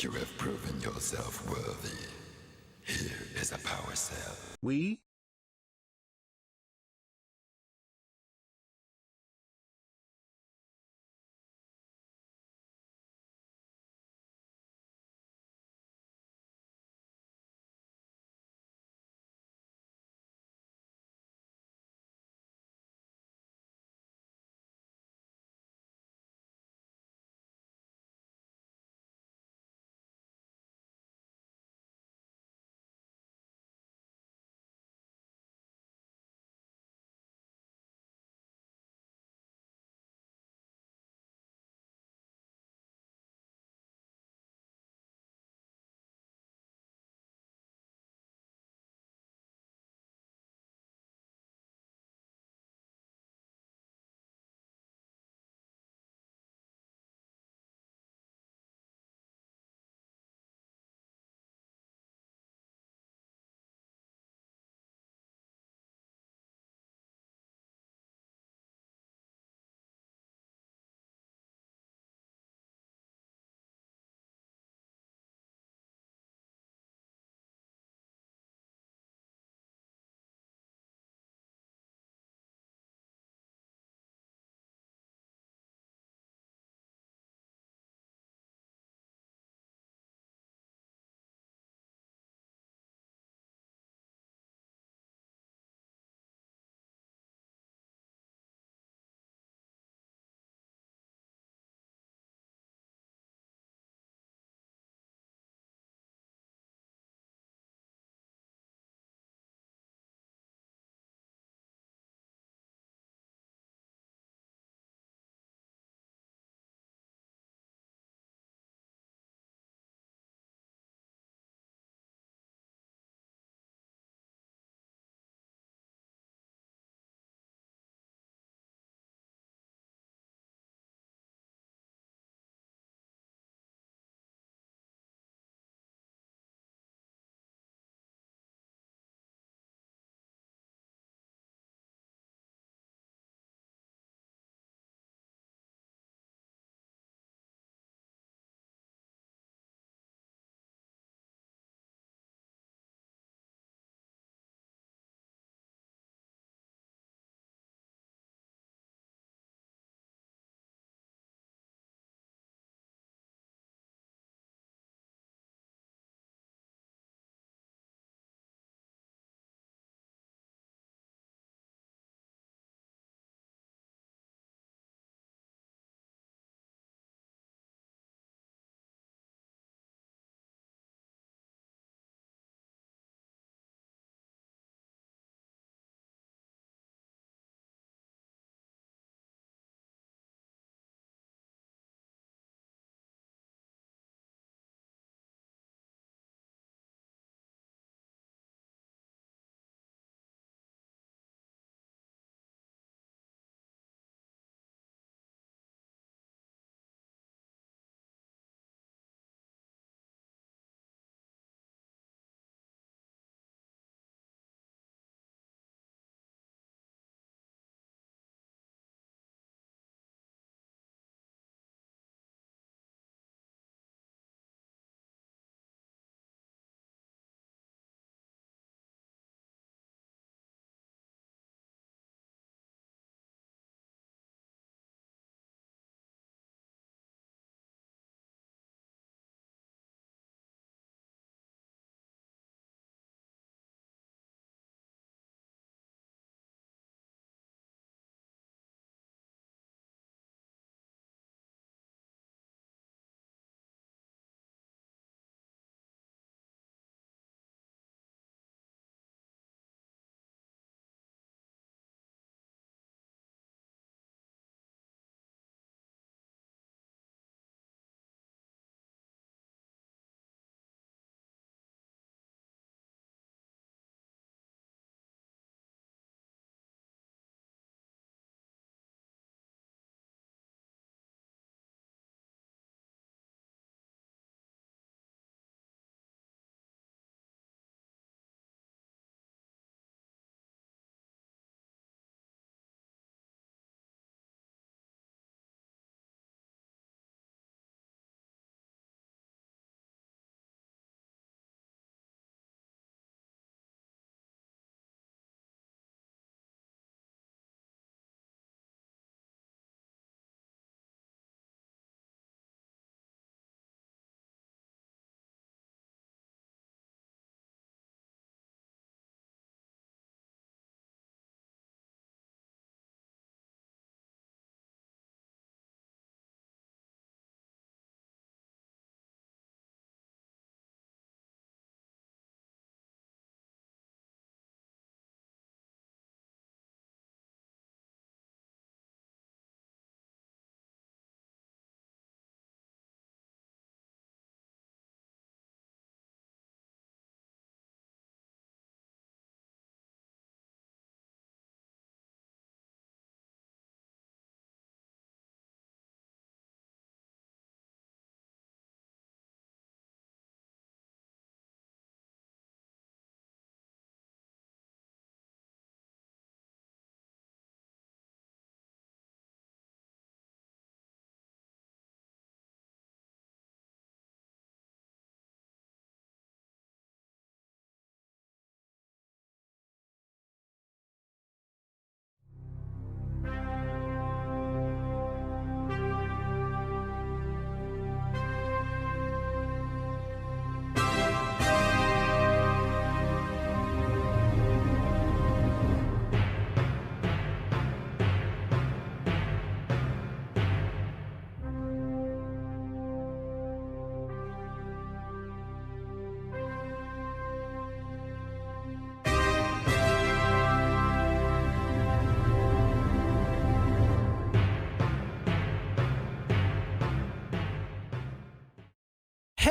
You have proven yourself worthy. Here is a power cell. We?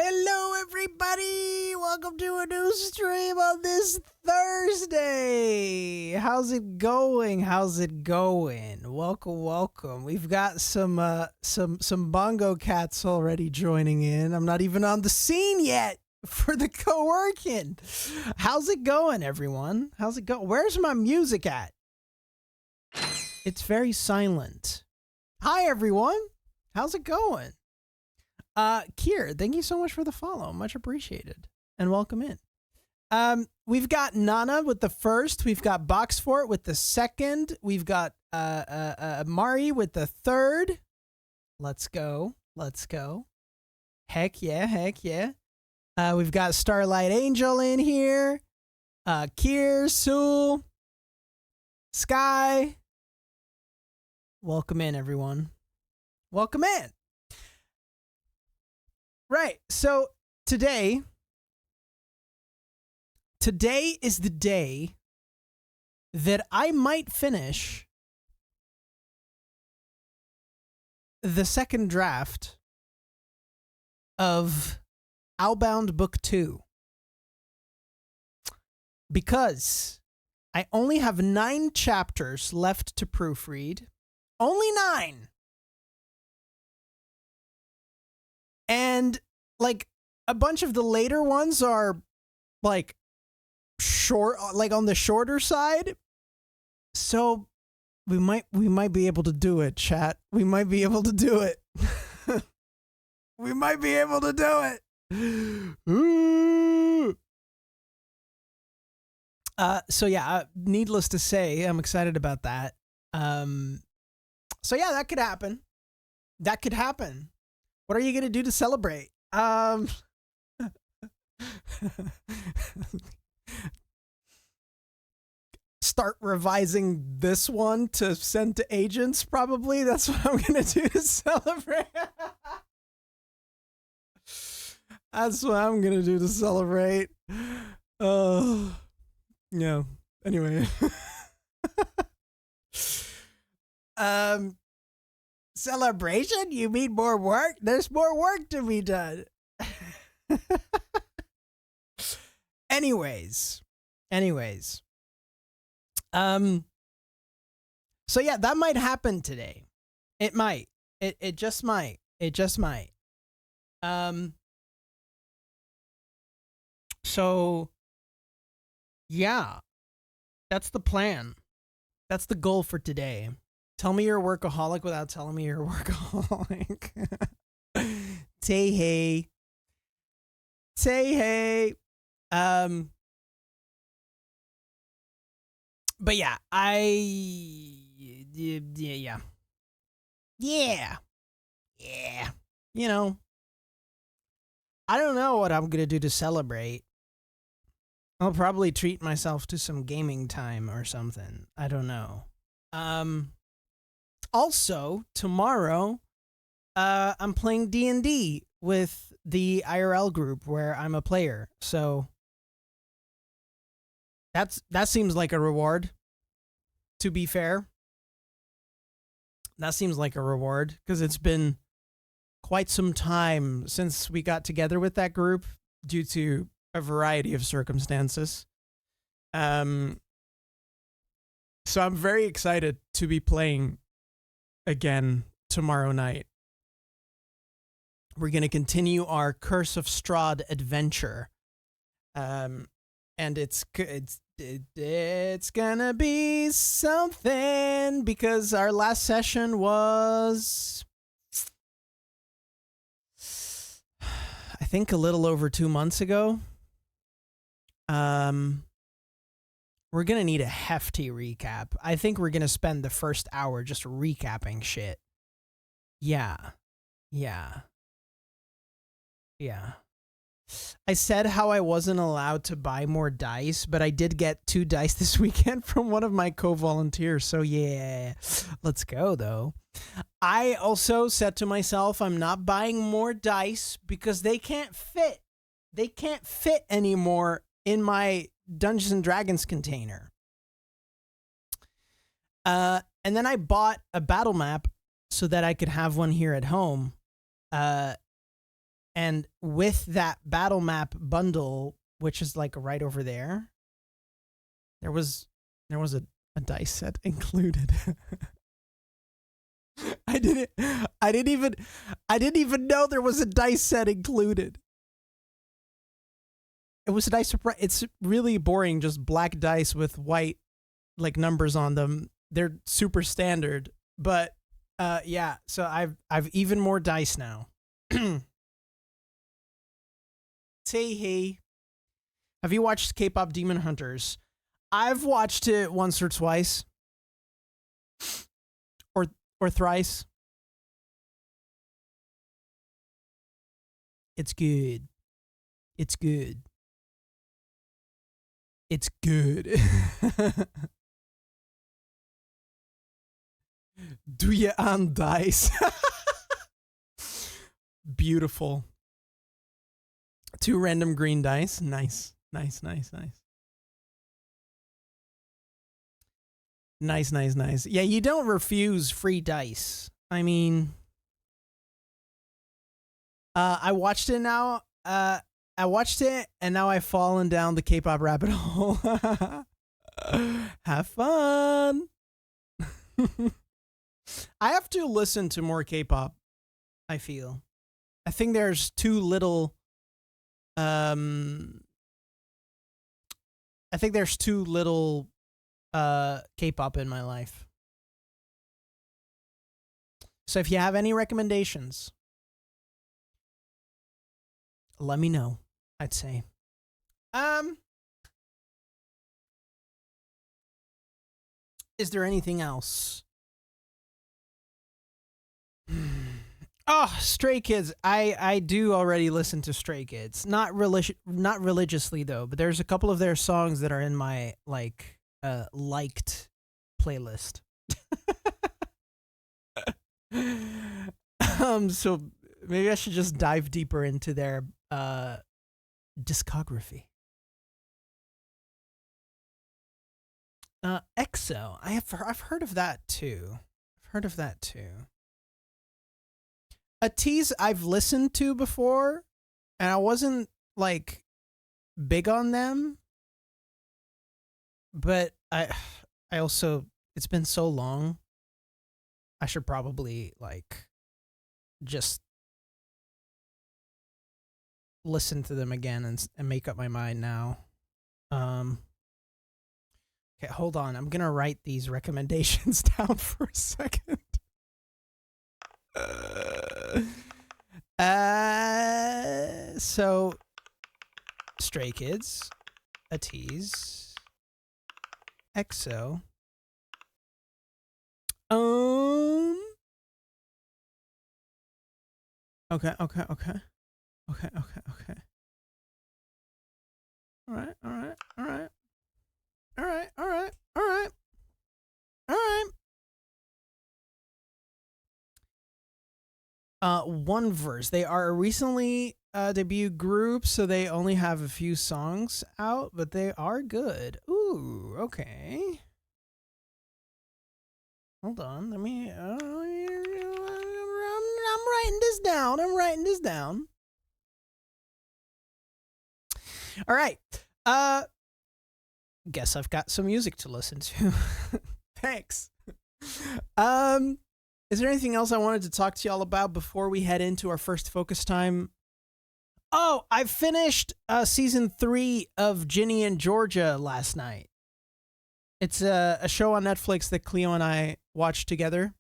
Hello, everybody! Welcome to a new stream on this Thursday. How's it going? Welcome. We've got some bongo cats already joining in. I'm not even on the scene yet for the co-working. How's it going, everyone? How's it going? Where's my music at? It's very silent. Hi, everyone. How's it going? Kier, thank you so much for the follow. Much appreciated. And welcome in. We've got Nana with the first. We've got Boxfort with the second. We've got Mari with the third. Let's go. Heck yeah. We've got Starlight Angel in here. Kier, Sul, Sky. Welcome in, everyone. Welcome in. Right, so today is the day that I might finish the second draft of Owlbound Book 2. Because I only have 9 chapters left to proofread. Only 9! And, like, a bunch of the later ones are, like, short, like, on the shorter side. So, we might be able to do it, chat. We might be able to do it. We might be able to do it. Ooh. So, yeah, needless to say, I'm excited about that. So, yeah, that could happen. What are you going to do to celebrate? Start revising this one to send to agents, probably. That's what I'm going to do to celebrate. That's what I'm going to do to celebrate. Yeah. Anyway. Celebration? You mean more work? There's more work to be done. Anyways. So yeah, that might happen today. It might. It just might. So yeah. That's the plan. That's the goal for today. Tell me you're a workaholic without telling me you're a workaholic. Say hey. But yeah, yeah. You know, I don't know what I'm going to do to celebrate. I'll probably treat myself to some gaming time or something. I don't know. Also, tomorrow, I'm playing D&D with the IRL group where I'm a player. So that seems like a reward, to be fair. That seems like a reward because it's been quite some time since we got together with that group due to a variety of circumstances. So I'm very excited to be playing again tomorrow night. We're going to continue our Curse of Strahd adventure. And it's gonna be something because our last session was, I think, a little over 2 months ago. We're gonna need a hefty recap. I think we're gonna spend the first hour just recapping shit. Yeah. I said how I wasn't allowed to buy more dice, but I did get 2 dice this weekend from one of my co-volunteers. So yeah, let's go though. I also said to myself, I'm not buying more dice because they can't fit. They can't fit anymore in my Dungeons and Dragons container. And then I bought a battle map so that I could have one here at home. And with that battle map bundle, which is like right over there, there was a dice set included. I didn't even know there was a dice set included. It was a dice. It's really boring, just black dice with white like numbers on them. They're super standard, but yeah. So I've even more dice now. Tee. Have you watched K-pop Demon Hunters? I've watched it once or twice, or thrice. It's good. It's good. It's good. Do you on dice? Beautiful. 2 random green dice. Nice. Nice. Yeah, you don't refuse free dice. I mean, I watched it now. I watched it, and now I've fallen down the K-pop rabbit hole. Have fun. I have to listen to more K-pop, I feel. I think there's too little... I think there's too little K-pop in my life. So if you have any recommendations, let me know, I'd say. Is there anything else? Oh, Stray Kids. I do already listen to Stray Kids. Not religiously though, but there's a couple of their songs that are in my liked playlist. So maybe I should just dive deeper into their discography. EXO. I've heard of that too. A tease I've listened to before, and I wasn't like big on them, but I also, it's been so long, I should probably like just listen to them again and make up my mind now. Okay, hold on. I'm gonna write these recommendations down for a second. So Stray Kids, a tease, EXO. Okay. All right. One Verse. They are a recently debut group, so they only have a few songs out, but they are good. Ooh, okay. Hold on. Let me. I'm writing this down. All right. Guess I've got some music to listen to. Thanks. Is there anything else I wanted to talk to y'all about before we head into our first focus time? Oh, I finished season 3 of Ginny and Georgia last night. It's a show on Netflix that Cleo and I watched together,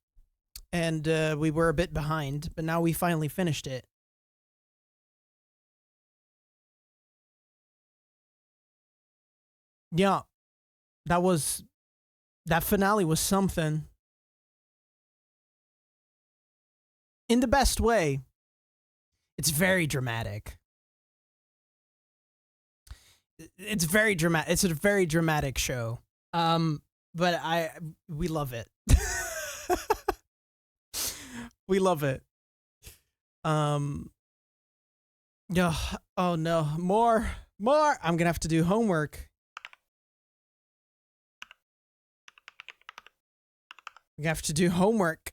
and we were a bit behind, but now we finally finished it. Yeah, that finale was something. In the best way. It's very dramatic. It's very dramatic. It's a very dramatic show. But we love it. We love it. Yeah. Oh no, more. I'm gonna have to do homework. I'm gonna have to do homework.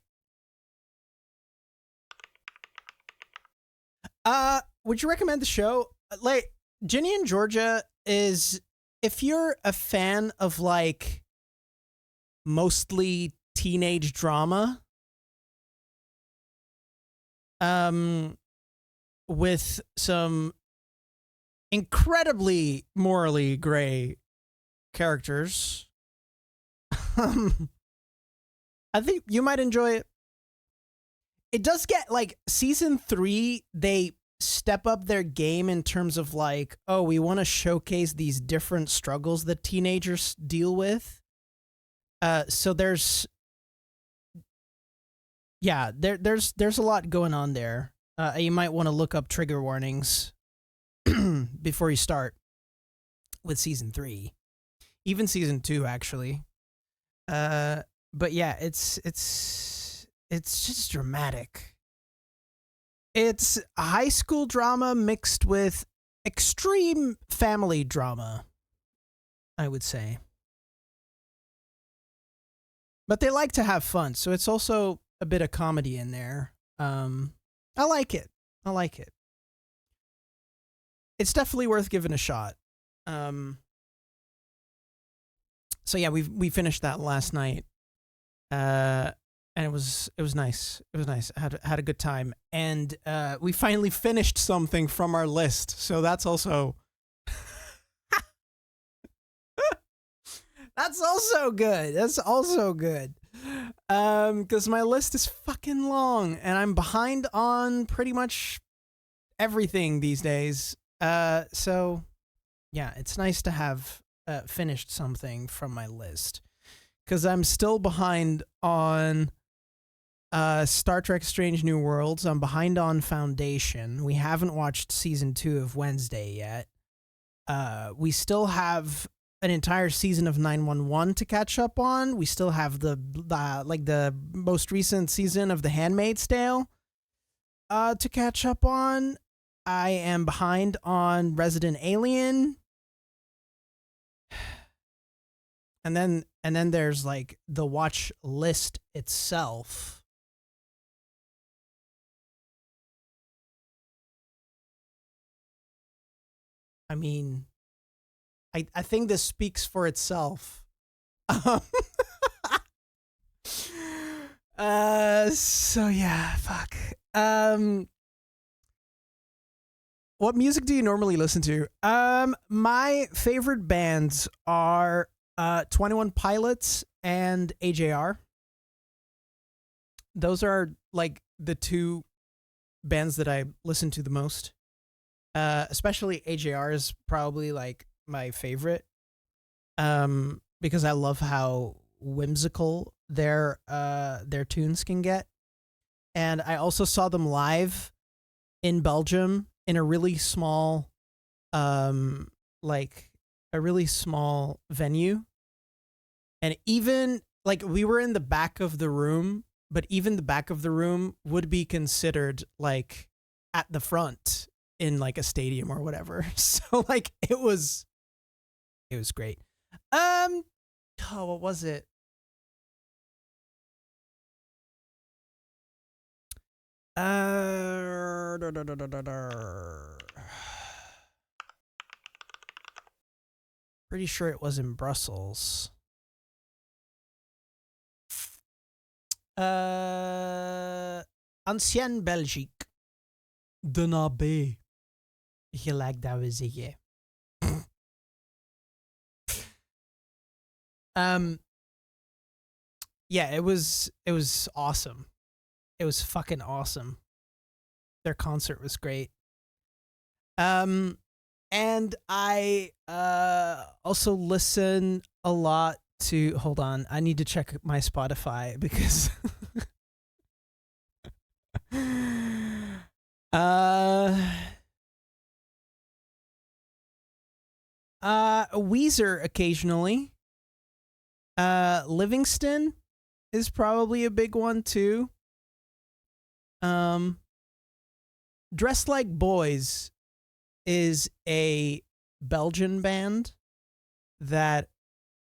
would you recommend the show? Like, Ginny and Georgia is, if you're a fan of like mostly teenage drama, with some incredibly morally gray characters, I think you might enjoy it. It does get like season 3, they step up their game in terms of like, oh, we want to showcase these different struggles that teenagers deal with. So there's a lot going on there. You might want to look up trigger warnings before you start with season 3, even season 2 actually. But yeah, it's just dramatic. It's high school drama mixed with extreme family drama, I would say. But they like to have fun, so it's also a bit of comedy in there. I like it. It's definitely worth giving a shot. So yeah, we finished that last night. And it was nice. It was nice. I had a good time, and we finally finished something from our list. So that's also that's also good. That's also good. Because my list is fucking long, and I'm behind on pretty much everything these days. So yeah, it's nice to have finished something from my list, because I'm still behind on Star Trek Strange New Worlds. I'm behind on Foundation. We haven't watched season 2 of Wednesday yet. We still have an entire season of 911 to catch up on. We still have the most recent season of The Handmaid's Tale to catch up on. I am behind on Resident Alien. And then there's like the watch list itself. I mean, I think this speaks for itself. So yeah, fuck. What music do you normally listen to? My favorite bands are 21 Pilots and AJR. Those are like the two bands that I listen to the most. Especially AJR is probably like my favorite. Because I love how whimsical their tunes can get. And I also saw them live in Belgium in a really small venue. And even like we were in the back of the room, but even the back of the room would be considered like at the front in like a stadium or whatever. So like it was great. What was it? Pretty sure it was in Brussels. Ancienne Belgique. De nabij. Gelijk dat we zeggen. Yeah, it was awesome. It was fucking awesome. Their concert was great. And I also listen a lot to, hold on, I need to check my Spotify because Weezer occasionally. Livingston is probably a big one too. Dressed Like Boys is a Belgian band that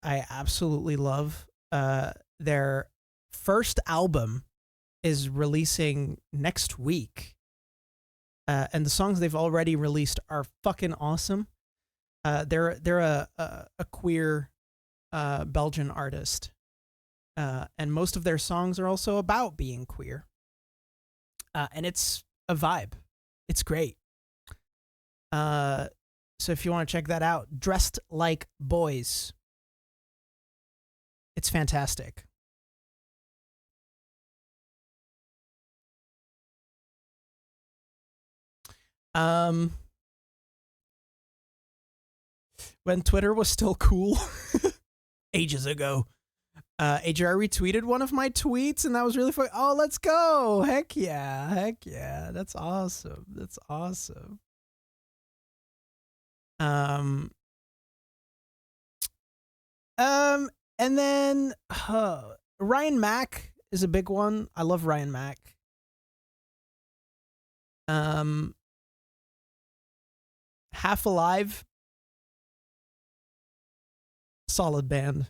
I absolutely love. Their first album is releasing next week. and the songs they've already released are fucking awesome. They're a queer Belgian artist, and most of their songs are also about being queer. And it's a vibe. It's great. So if you want to check that out, Dressed Like Boys. It's fantastic. When Twitter was still cool, ages ago, AJR retweeted one of my tweets, and that was really fun. Oh, let's go! Heck yeah! That's awesome. That's awesome. And then Ryan Mack is a big one. I love Ryan Mack. Half Alive, solid band.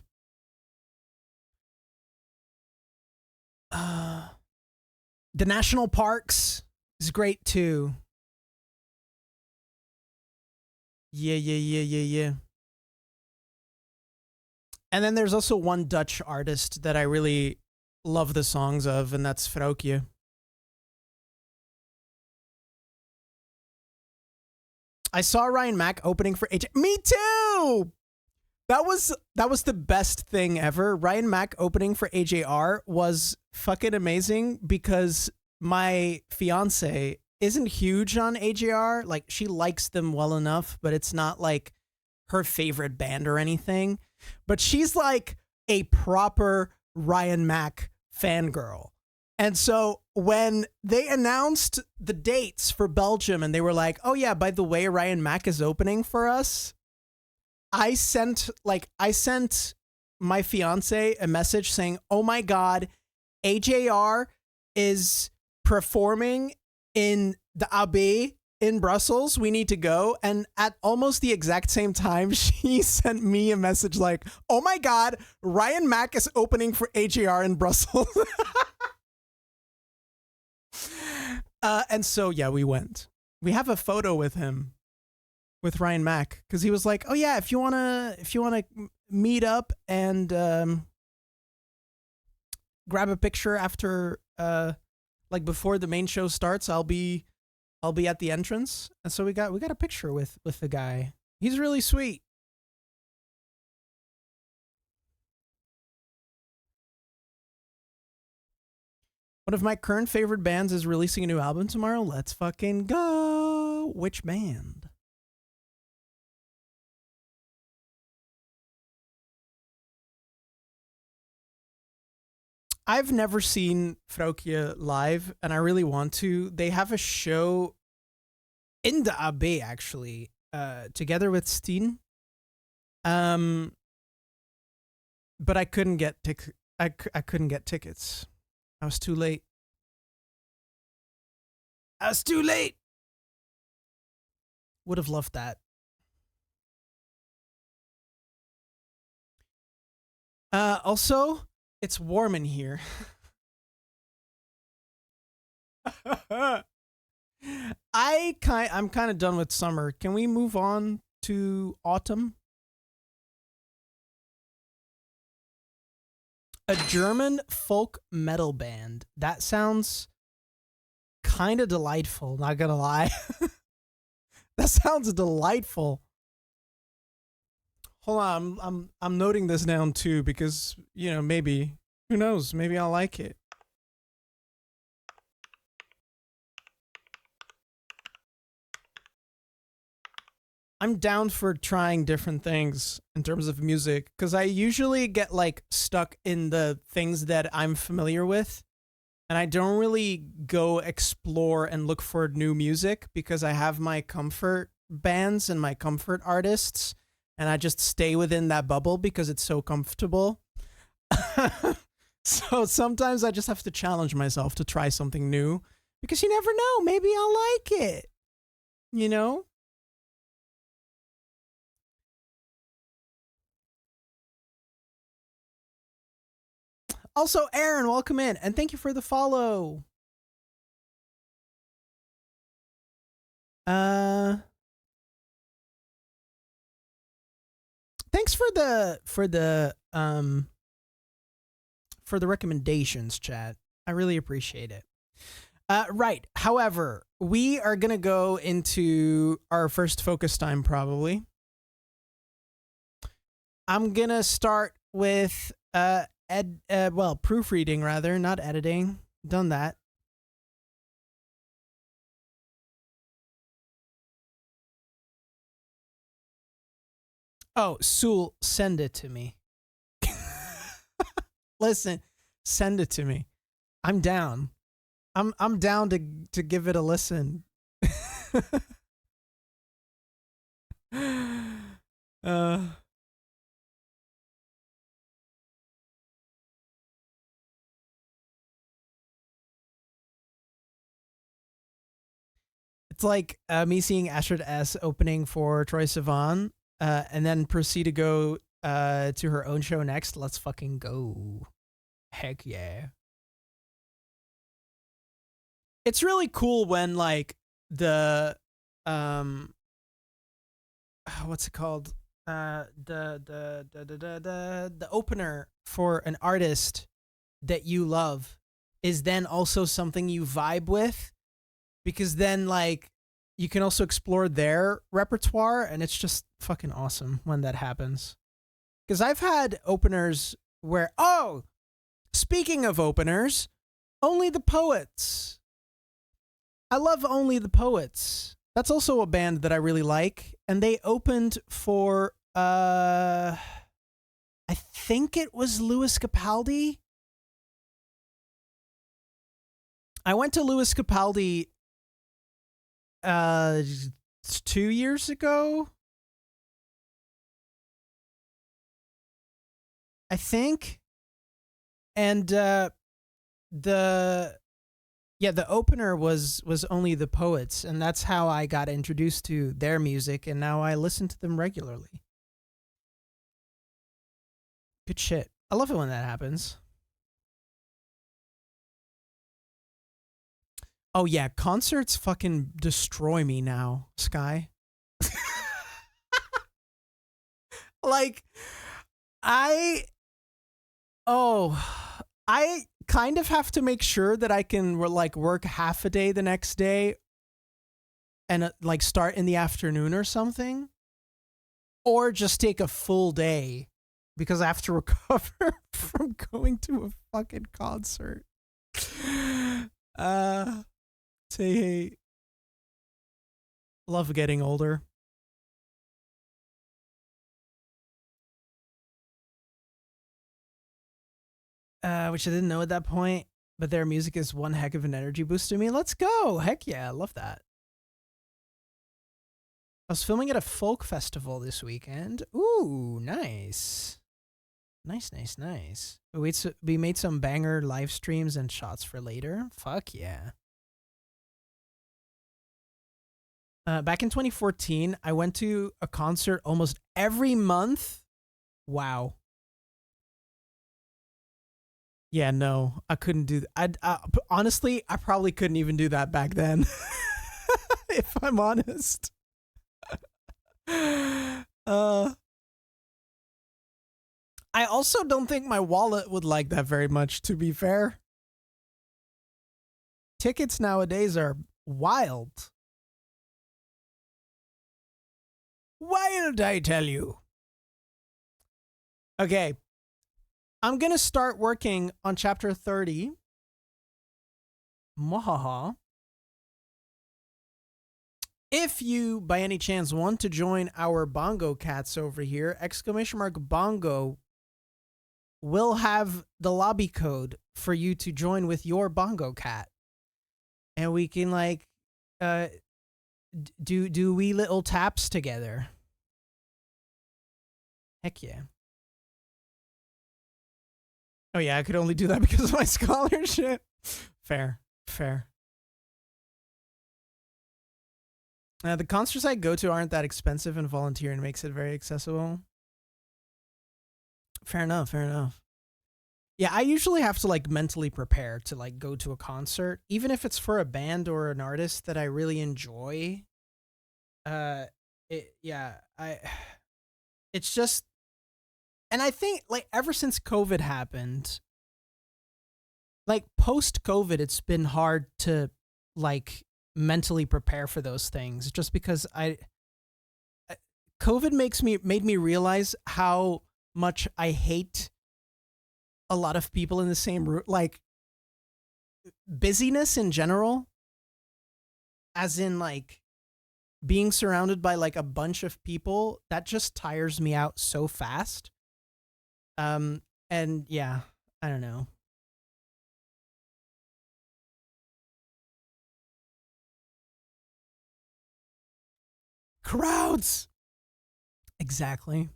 The National Parks is great too. Yeah. And then there's also one Dutch artist that I really love the songs of, and that's Vrouwtje. I saw Ryan Mack opening for AJ. Me too. That was the best thing ever. Ryan Mack opening for AJR was fucking amazing because my fiance isn't huge on AJR. Like, she likes them well enough, but it's not like her favorite band or anything. But she's like a proper Ryan Mack fangirl. And so when they announced the dates for Belgium and they were like, oh yeah, by the way, Ryan Mack is opening for us, I sent my fiance a message saying, oh my God, AJR is performing in the AB in Brussels. We need to go. And at almost the exact same time, she sent me a message like, oh my God, Ryan Mack is opening for AJR in Brussels. And so, yeah, we went. We have a photo with him, with Ryan Mack, because he was like, oh yeah, if you wanna meet up and grab a picture after like before the main show starts, I'll be at the entrance. And so we got a picture with the guy. He's really sweet. One of my current favorite bands is releasing a new album tomorrow. Let's fucking go. Which band? I've never seen Vrouwtje live, and I really want to. They have a show in the AB, actually, together with Steen. But I couldn't get I couldn't get tickets. I was too late. Would have loved that. Also, it's warm in here. I'm kind of done with summer. Can we move on to autumn? A German folk metal band. That sounds kind of delightful, not gonna lie. That sounds delightful. Hold on, I'm noting this down too because, you know, maybe, who knows, maybe I'll like it. I'm down for trying different things in terms of music because I usually get like stuck in the things that I'm familiar with, and I don't really go explore and look for new music because I have my comfort bands and my comfort artists, and I just stay within that bubble because it's so comfortable. So sometimes I just have to challenge myself to try something new because you never know, maybe I'll like it, you know? Also, Aaron, welcome in, and thank you for the follow. thanks for the recommendations, chat. I really appreciate it. Right. However, we are gonna go into our first focus time probably. I'm gonna start with proofreading rather, not editing. Done that. Oh, Sul, send it to me. Listen, send it to me. I'm down. I'm down to give it a listen. It's like me seeing Astrid S opening for Troye Sivan, and then proceed to go to her own show next. Let's fucking go. Heck yeah. It's really cool when like the what's it called? The opener for an artist that you love is then also something you vibe with, because then like you can also explore their repertoire, and it's just fucking awesome when that happens. Because I've had openers where, oh, speaking of openers, Only the Poets. I love Only the Poets. That's also a band that I really like, and they opened for I think it was Louis Capaldi. I went to Louis Capaldi 2 years ago, I think, and the opener was Only the Poets, and that's how I got introduced to their music, and now I listen to them regularly. Good shit. I love it when that happens. Oh yeah, concerts fucking destroy me now, Sky. Like, I kind of have to make sure that I can like work half a day the next day and like start in the afternoon or something, or just take a full day because I have to recover from going to a fucking concert. Say hey. Love getting older. Which I didn't know at that point, but their music is one heck of an energy boost to me. Let's go. Heck yeah, I love that. I was filming at a folk festival this weekend. Ooh, nice. Nice. We made some banger live streams and shots for later. Fuck yeah. Back in 2014, I went to a concert almost every month. Wow. Yeah, no, I couldn't do that. Honestly, I probably couldn't even do that back then. If I'm honest. I also don't think my wallet would like that very much, to be fair. Tickets nowadays are wild. Wild, I tell you. Okay. I'm going to start working on chapter 30. Mwahaha. If you, by any chance, want to join our bongo cats over here, !bongo will have the lobby code for you to join with your bongo cat. And we can, like, do wee little taps together. Heck yeah. Oh yeah, I could only do that because of my scholarship. Fair. The concerts I go to aren't that expensive, and volunteering makes it very accessible. Fair enough. Yeah, I usually have to like mentally prepare to like go to a concert, even if it's for a band or an artist that I really enjoy. It's just And I think like ever since COVID happened, like post COVID, it's been hard to like mentally prepare for those things just because COVID made me realize how much I hate a lot of people in the same room, like busyness in general, as in like being surrounded by like a bunch of people that just tires me out so fast. And yeah, I don't know. Crowds. Exactly.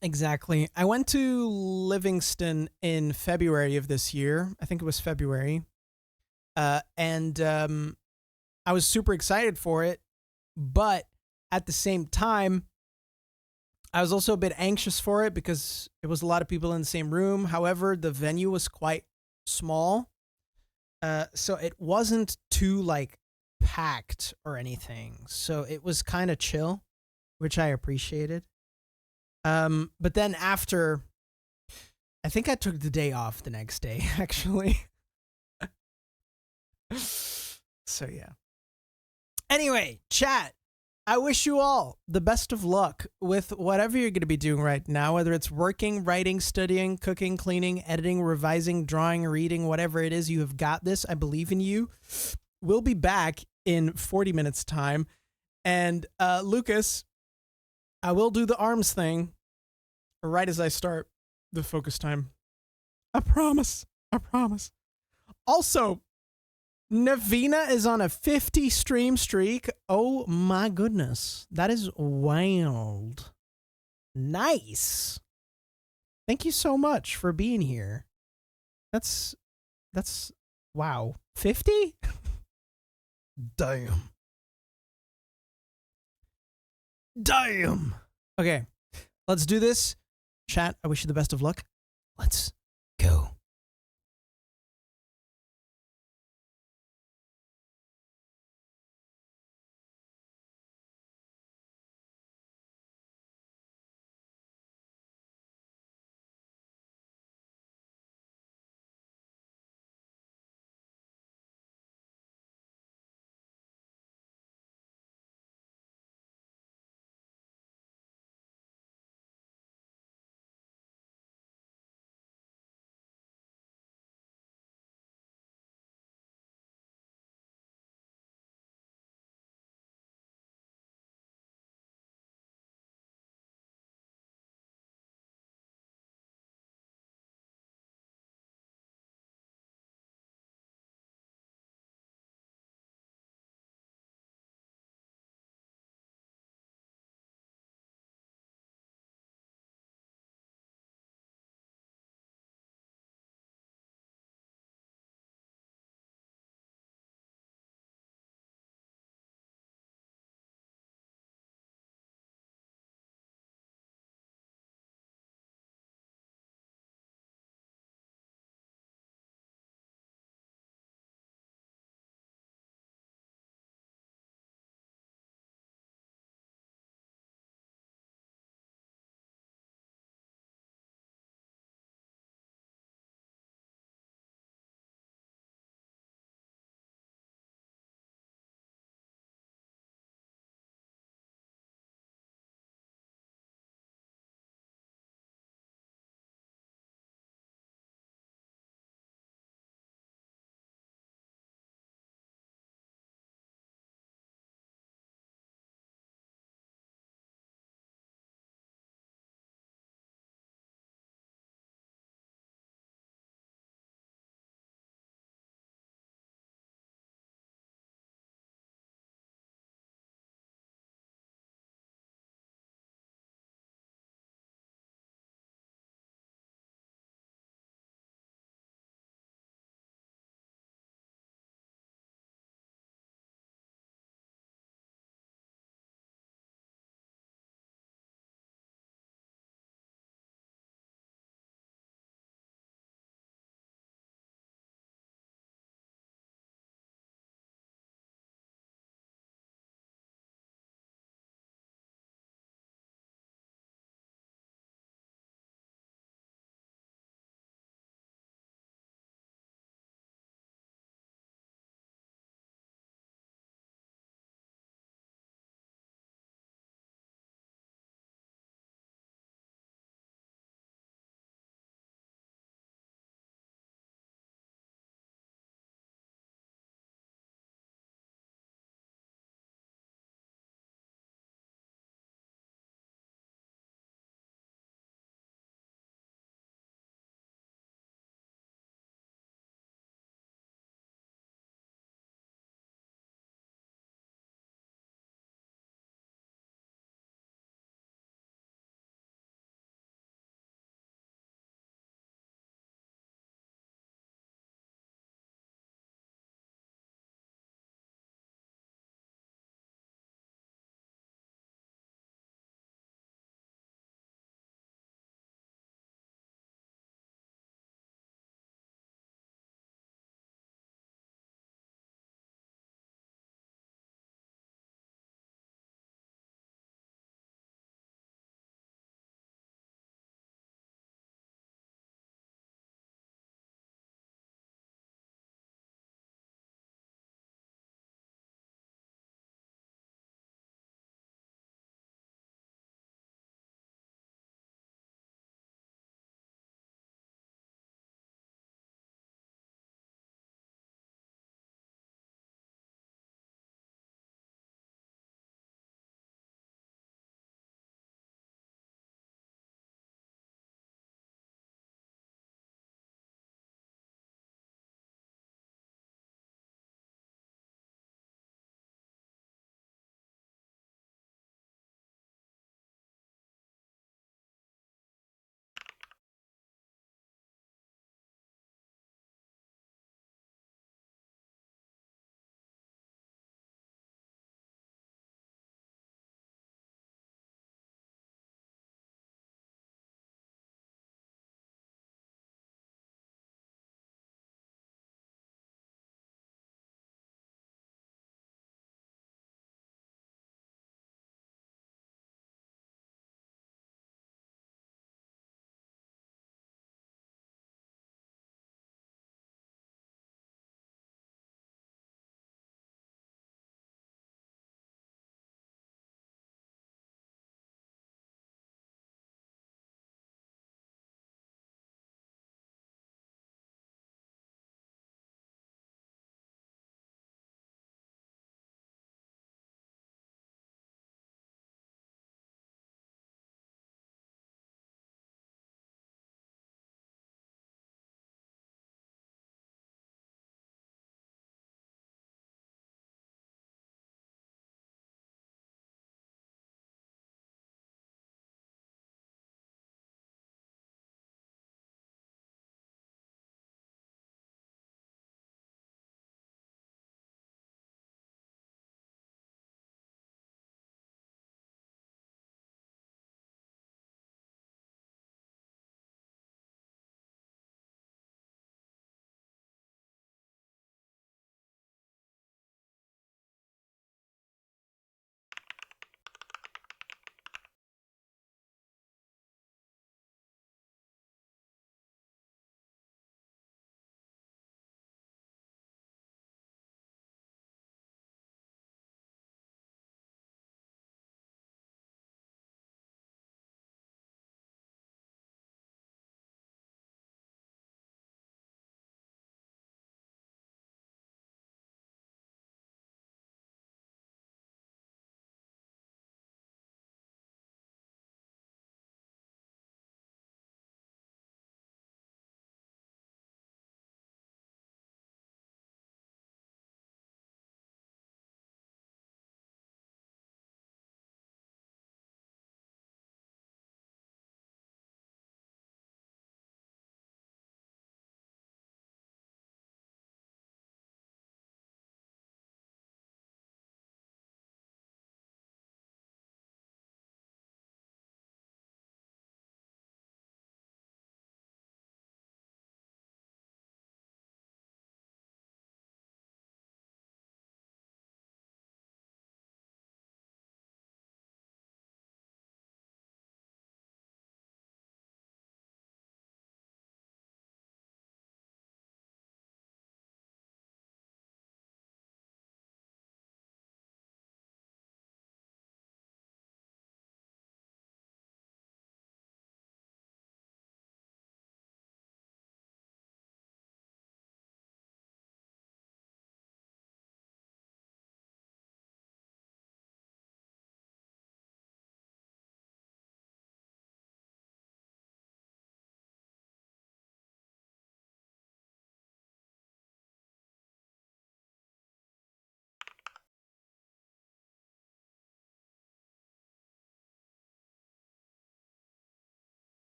Exactly. I went to Livingston in February of this year. I think it was February. And I was super excited for it, but at the same time, I was also a bit anxious for it because it was a lot of people in the same room. However, the venue was quite small, so it wasn't too like packed or anything. So it was kind of chill, which I appreciated. But then after, I think I took the day off the next day, actually. So yeah. Anyway, chat. I wish you all the best of luck with whatever you're going to be doing right now, whether it's working, writing, studying, cooking, cleaning, editing, revising, drawing, reading, whatever it is, you have got this. I believe in you. We'll be back in 40 minutes time. And Lucas, I will do the arms thing right as I start the focus time. I promise. I promise. Also, Navina is on a 50 stream streak. Oh my goodness. That is wild. Nice. Thank you so much for being here. That's wow. 50? Damn. Damn. Okay. Let's do this. Chat, I wish you the best of luck. Let's go.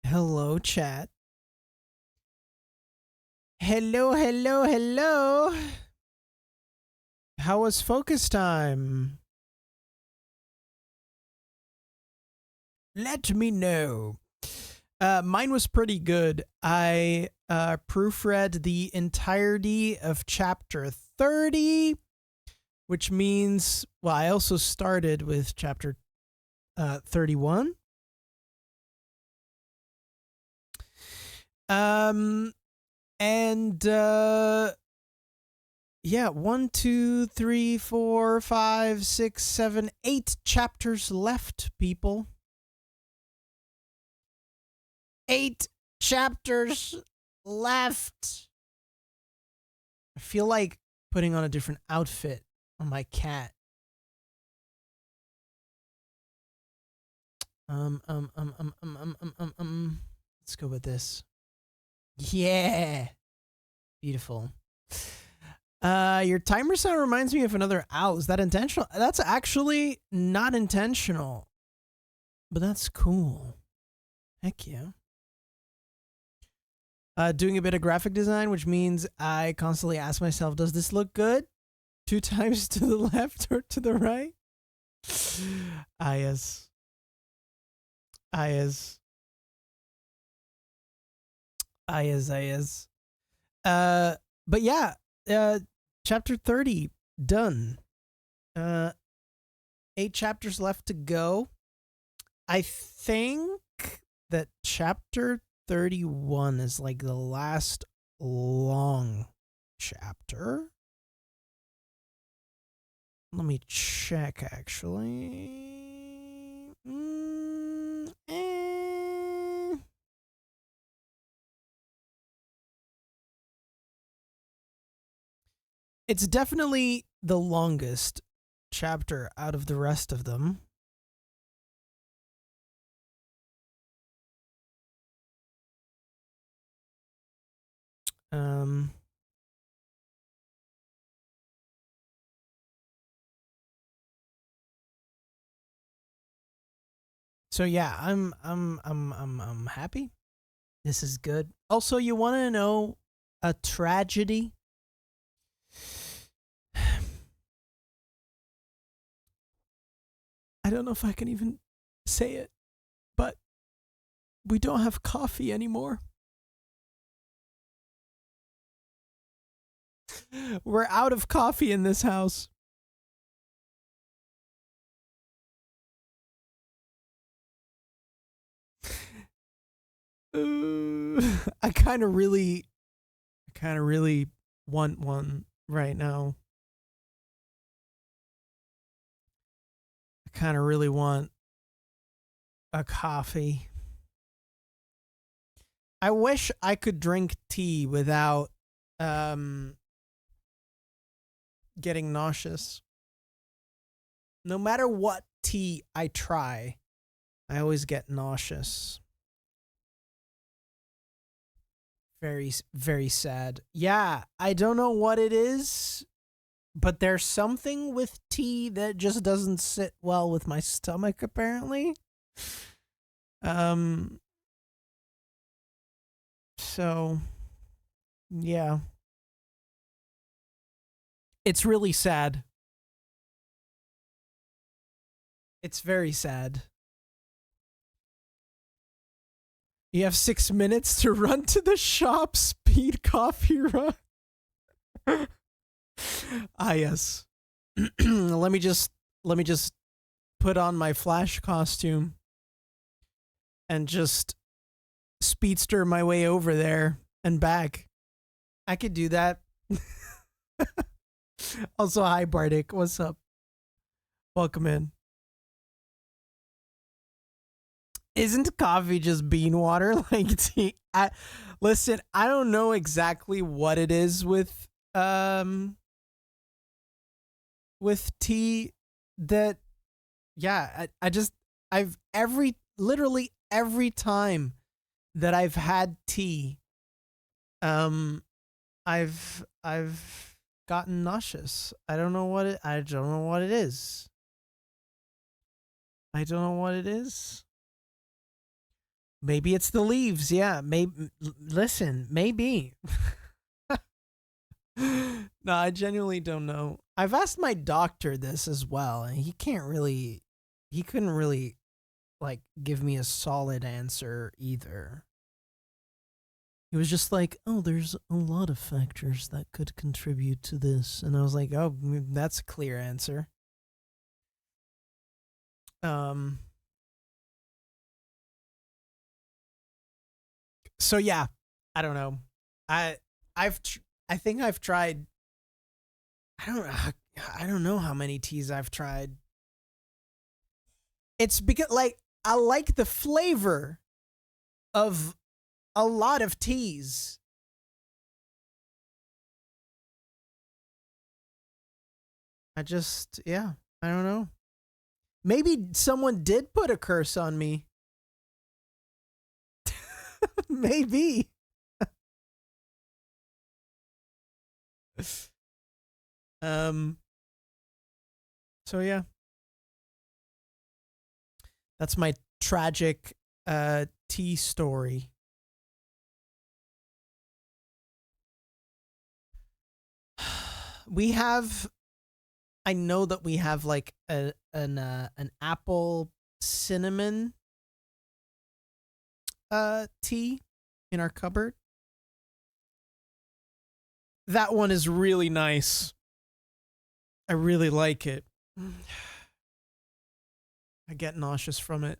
Hello, chat. Hello, hello, hello. How was focus time? Let me know. Mine was pretty good. I proofread the entirety of chapter 30, which means, well, I also started with chapter 31. And yeah, 1, 2, 3, 4, 5, 6, 7, 8 chapters left, people. 8 chapters left. I feel like putting on a different outfit on my cat. Let's go with this. Yeah. Beautiful. Your timer sound reminds me of another owl. Is that intentional? That's actually not intentional. But that's cool. Heck yeah. Doing a bit of graphic design, which means I constantly ask myself, does this look good? 2 times to the left or to the right? Yes. Yes. But yeah, chapter 30 done. 8 chapters left to go. I think that chapter 31 is like the last long chapter. Let me check actually. It's definitely the longest chapter out of the rest of them. So yeah, I'm happy. This is good. Also, you want to know a tragedy? I don't know if I can even say it, but we don't have coffee anymore. We're out of coffee in this house. I kind of really want one right now. I kind of really want a coffee. I wish I could drink tea without getting nauseous. No matter what tea I try, I always get nauseous. Very, very sad. Yeah, I don't know what it is, but there's something with tea that just doesn't sit well with my stomach, apparently. So, yeah. It's really sad. It's very sad. You have 6 minutes to run to the shop. Speed coffee run. Yes. let me just put on my Flash costume and just speedster my way over there and back. I could do that. Also, hi Bardic. What's up? Welcome in. Isn't coffee just bean water like tea? Listen, I don't know exactly what it is with tea that literally every time that I've had tea I've gotten nauseous. I don't know what it is. I don't know what it is. Maybe it's the leaves. Yeah. Maybe. Listen. Maybe. No, I genuinely don't know. I've asked my doctor this as well, and he can't really. He couldn't really like give me a solid answer either. He was just like, "Oh, there's a lot of factors that could contribute to this," and I was like, "Oh, that's a clear answer." Um. So yeah, I don't know. I I think I've tried. I don't know how many teas I've tried. It's because like I like the flavor of a lot of teas. Yeah, I don't know. Maybe someone did put a curse on me. Maybe. Um. So yeah, that's my tragic tea story. We have. I know that we have like an apple cinnamon tea in our cupboard. That one is really nice. I really like it. I get nauseous from it.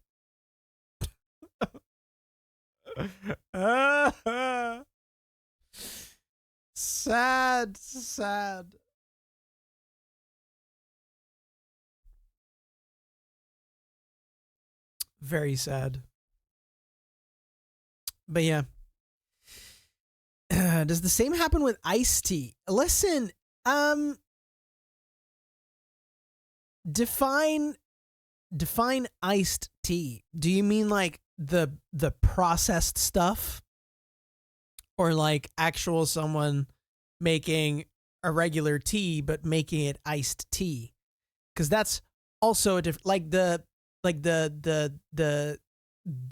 Sad, sad. Very sad. But yeah. Does the same happen with iced tea? Listen, define iced tea. Do you mean like the processed stuff, or like actual someone making a regular tea but making it iced tea? Because that's also a different, like the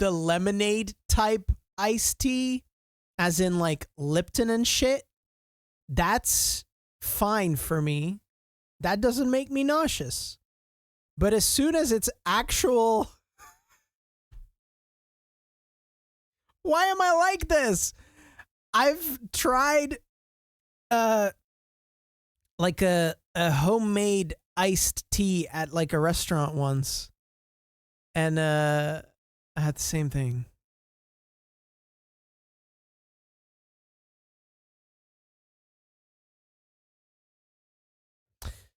lemonade type iced tea, as in like Lipton and shit. That's fine for me. That doesn't make me nauseous. But as soon as it's actual, why am I like this? I've tried like a homemade iced tea at like a restaurant once, and I had the same thing.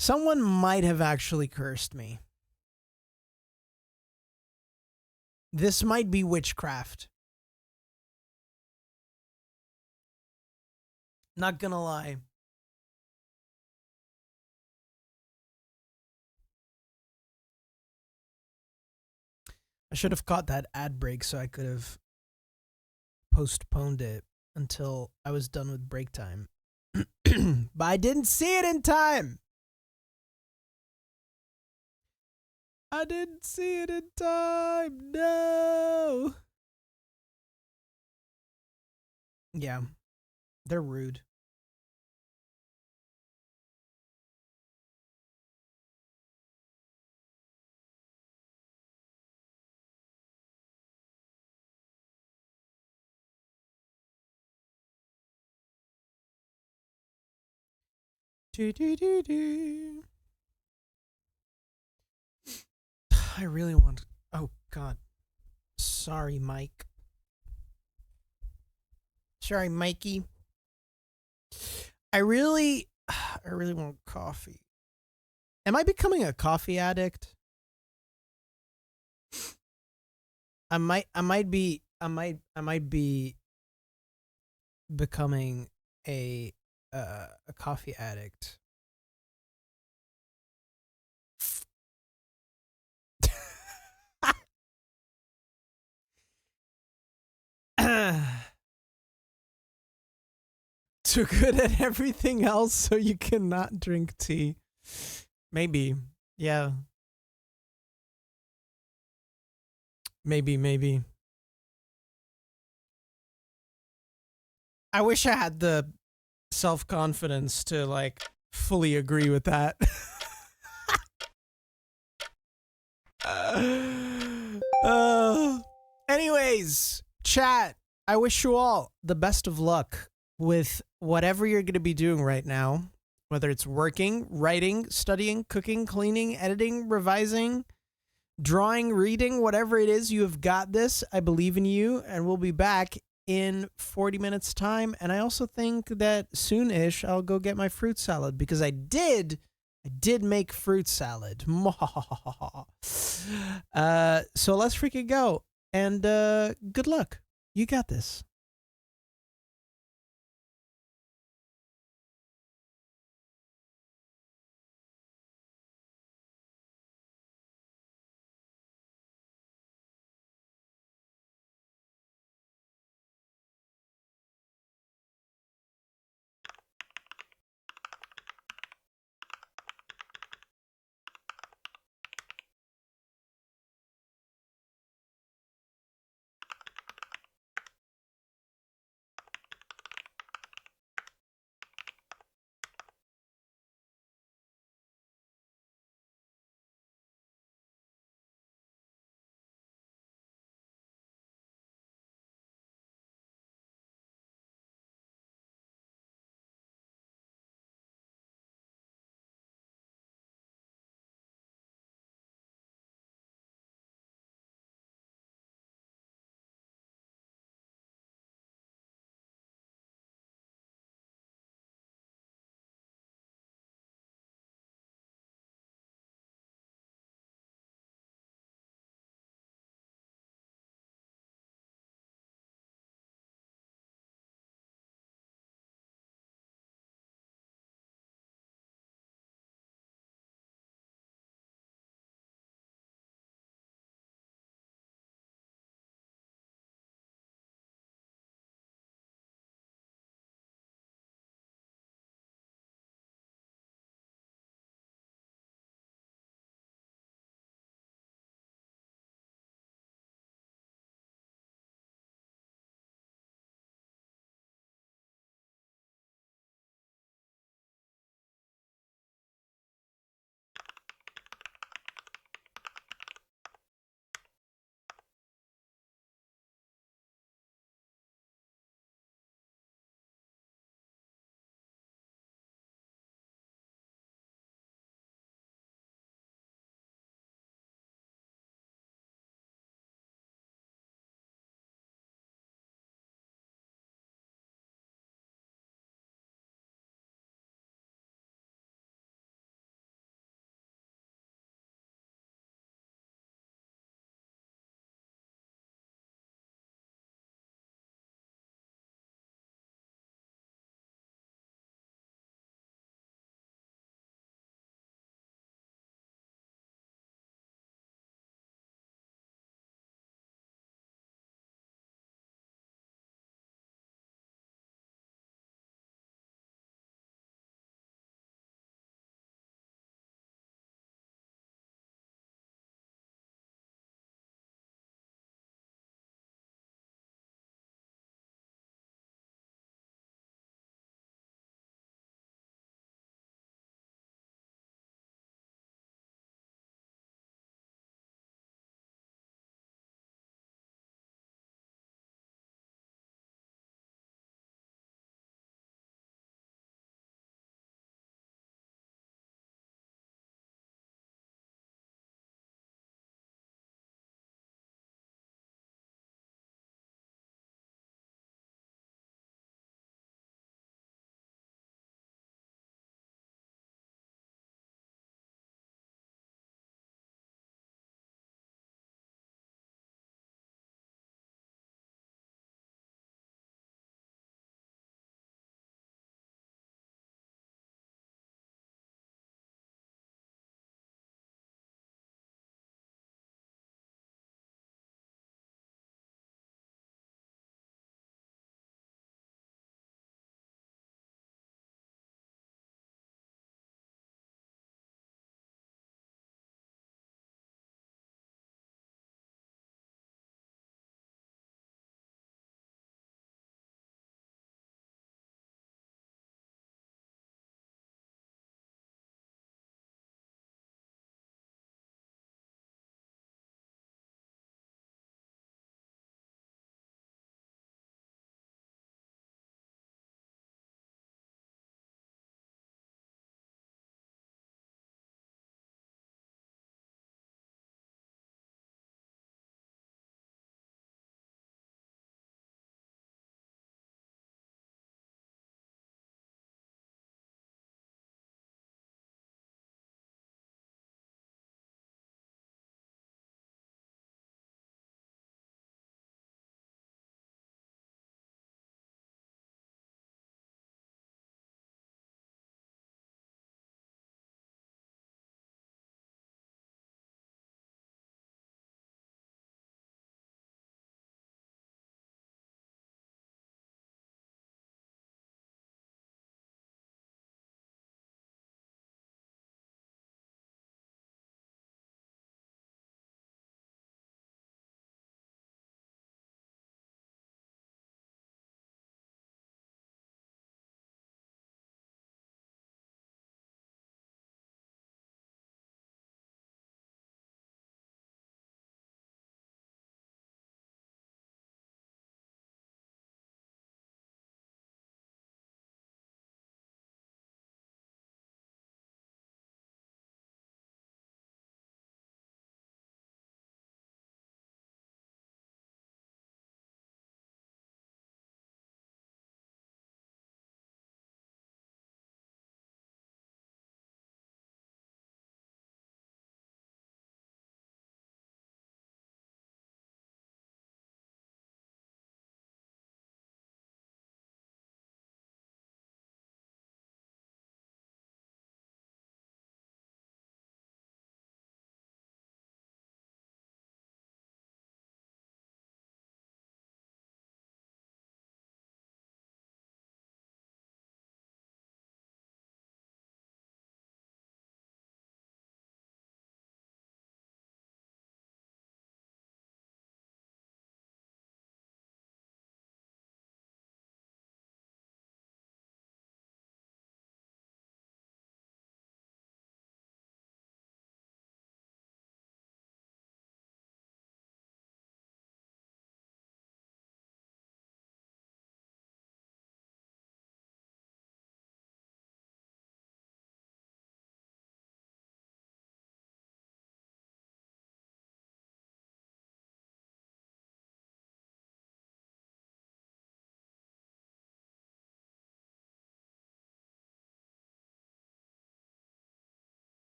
Someone might have actually cursed me. This might be witchcraft. Not gonna lie. I should have caught that ad break so I could have postponed it until I was done with break time. But I didn't see it in time. I didn't see it in time. No. Yeah, they're rude. Do, do, do, do. I really want. Oh God. Sorry, Mike. Sorry, Mikey. I really want coffee. Am I becoming a coffee addict? I might be becoming a coffee addict. Too good at everything else, so you cannot drink tea. Maybe. Yeah. Maybe. I wish I had the self-confidence to like fully agree with that. uh, anyways, chat, I wish you all the best of luck with whatever you're going to be doing right now, whether it's working, writing, studying, cooking, cleaning, editing, revising, drawing, reading, whatever it is. You have got this. I believe in you, and we'll be back in 40 minutes time. And I also think that soon-ish I'll go get my fruit salad, because I did make fruit salad. So let's freaking go, and good luck. You got this.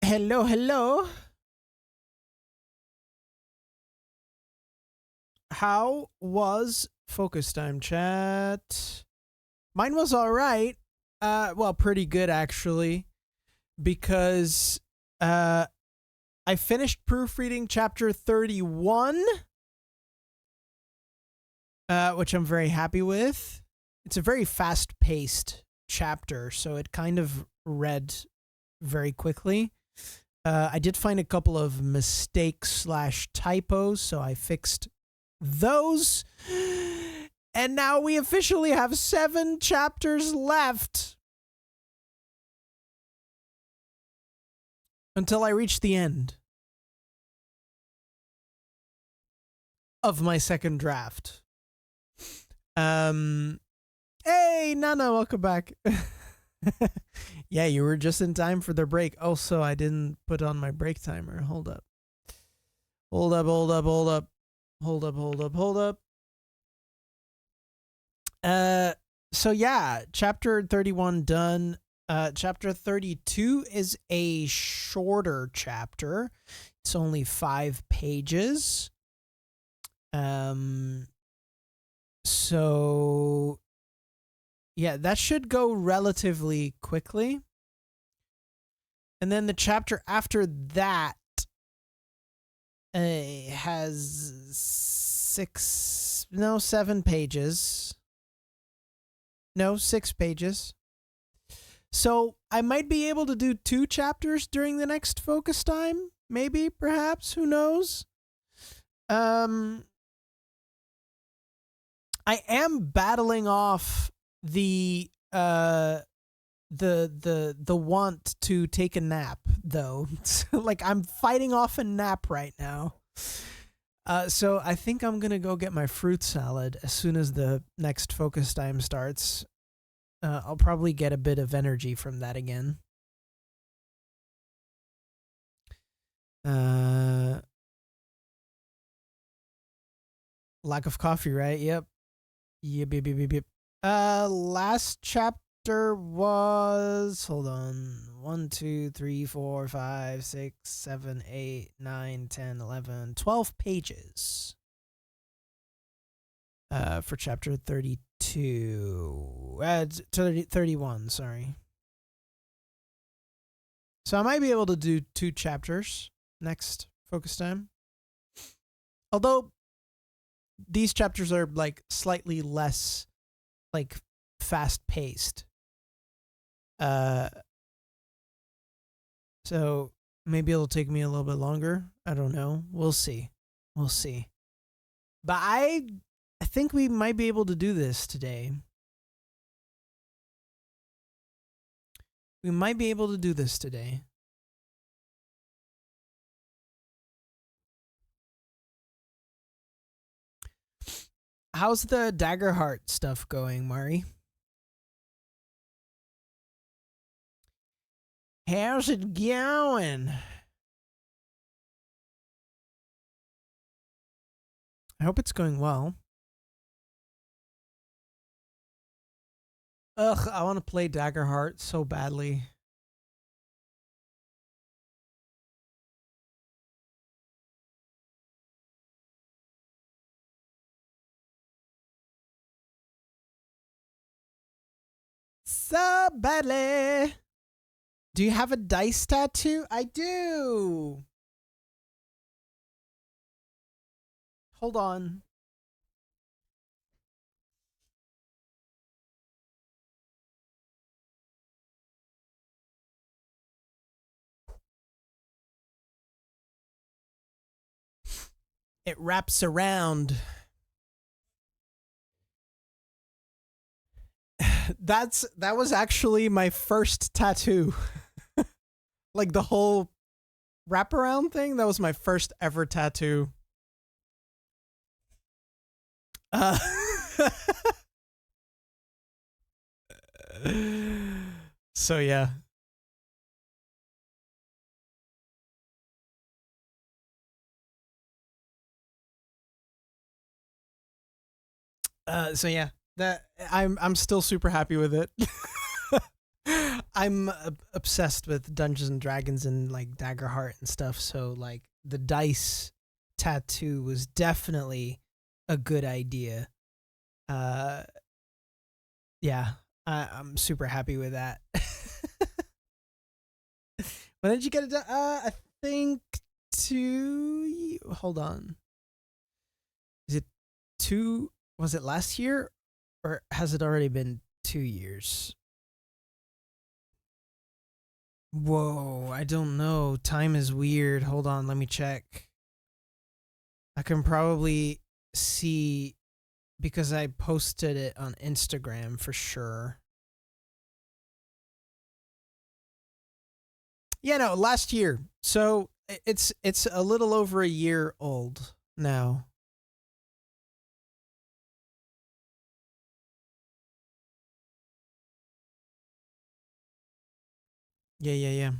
Hello, hello. How was focus time, chat? Mine was all right. Well, pretty good actually, because I finished proofreading chapter 31, which I'm very happy with. It's a very fast-paced chapter, so it kind of read very quickly. I did find a couple of mistakes / typos, so I fixed those. And now we officially have 7 chapters left until I reach the end of my second draft. Hey, Nana, welcome back. Yeah, you were just in time for the break. Also, I didn't put on my break timer. Hold up. Hold up. So yeah, chapter 31 done. Chapter 32 is a shorter chapter. It's only 5 pages. So yeah, that should go relatively quickly. And then the chapter after that has 7 pages. No, 6 pages. So I might be able to do 2 chapters during the next focus time. Maybe, perhaps, who knows? I am battling off the want to take a nap, though. Like, I'm fighting off a nap right now. So I think I'm gonna go get my fruit salad as soon as the next focus time starts. I'll probably get a bit of energy from that again. Lack of coffee, right? Yep. Yep. Last chapter was, hold on, 1, 2, 3, 4, 5, 6, 7, 8, 9, 10, 11, 12 pages. For chapter 32. 31, sorry. So I might be able to do 2 chapters next focus time. Although these chapters are like slightly less like fast paced. So maybe it'll take me a little bit longer. I don't know. We'll see. But I think we might be able to do this today. How's the Daggerheart stuff going, Mari? How's it going? I hope it's going well. Ugh, I want to play Daggerheart so badly. So badly. Do you have a dice tattoo? I do. Hold on. It wraps around. That was actually my first tattoo. Like the whole wraparound thing, that was my first ever tattoo. So yeah. So yeah, that I'm still super happy with it. I'm obsessed with Dungeons and Dragons and like Daggerheart and stuff. So like the dice tattoo was definitely a good idea. Uh, yeah, I'm super happy with that. When did you get it done? I think hold on. Is it two? Was it last year, or has it already been 2 years? Whoa, I don't know. Time is weird. Hold on, let me check. I can probably see because I posted it on Instagram for sure. Yeah, no, last year. So it's a little over a year old now. Yeah, yeah,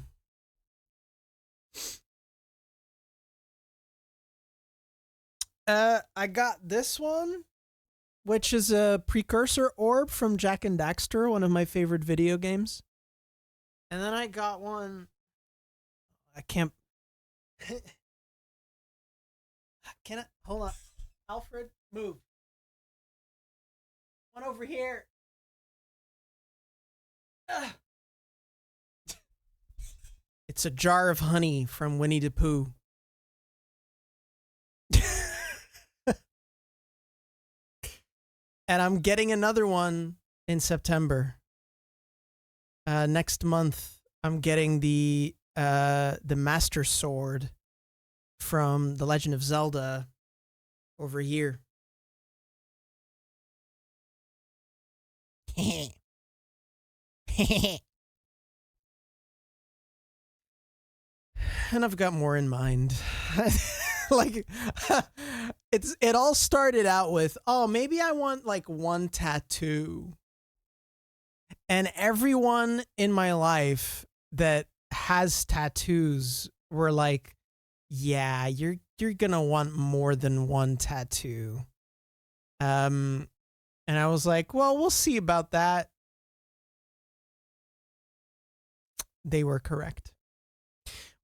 yeah. I got this one, which is a precursor orb from Jack and Daxter, one of my favorite video games. And then I got one. I can't. Can I hold on? Alfred, move. One over here. Ugh. It's a jar of honey from Winnie the Pooh. And I'm getting another one in September. Next month, I'm getting the Master Sword from The Legend of Zelda over here. And I've got more in mind. Like it all started out with, oh, maybe I want like one tattoo. And everyone in my life that has tattoos were like, yeah, you're going to want more than one tattoo. And I was like, well, we'll see about that. They were correct.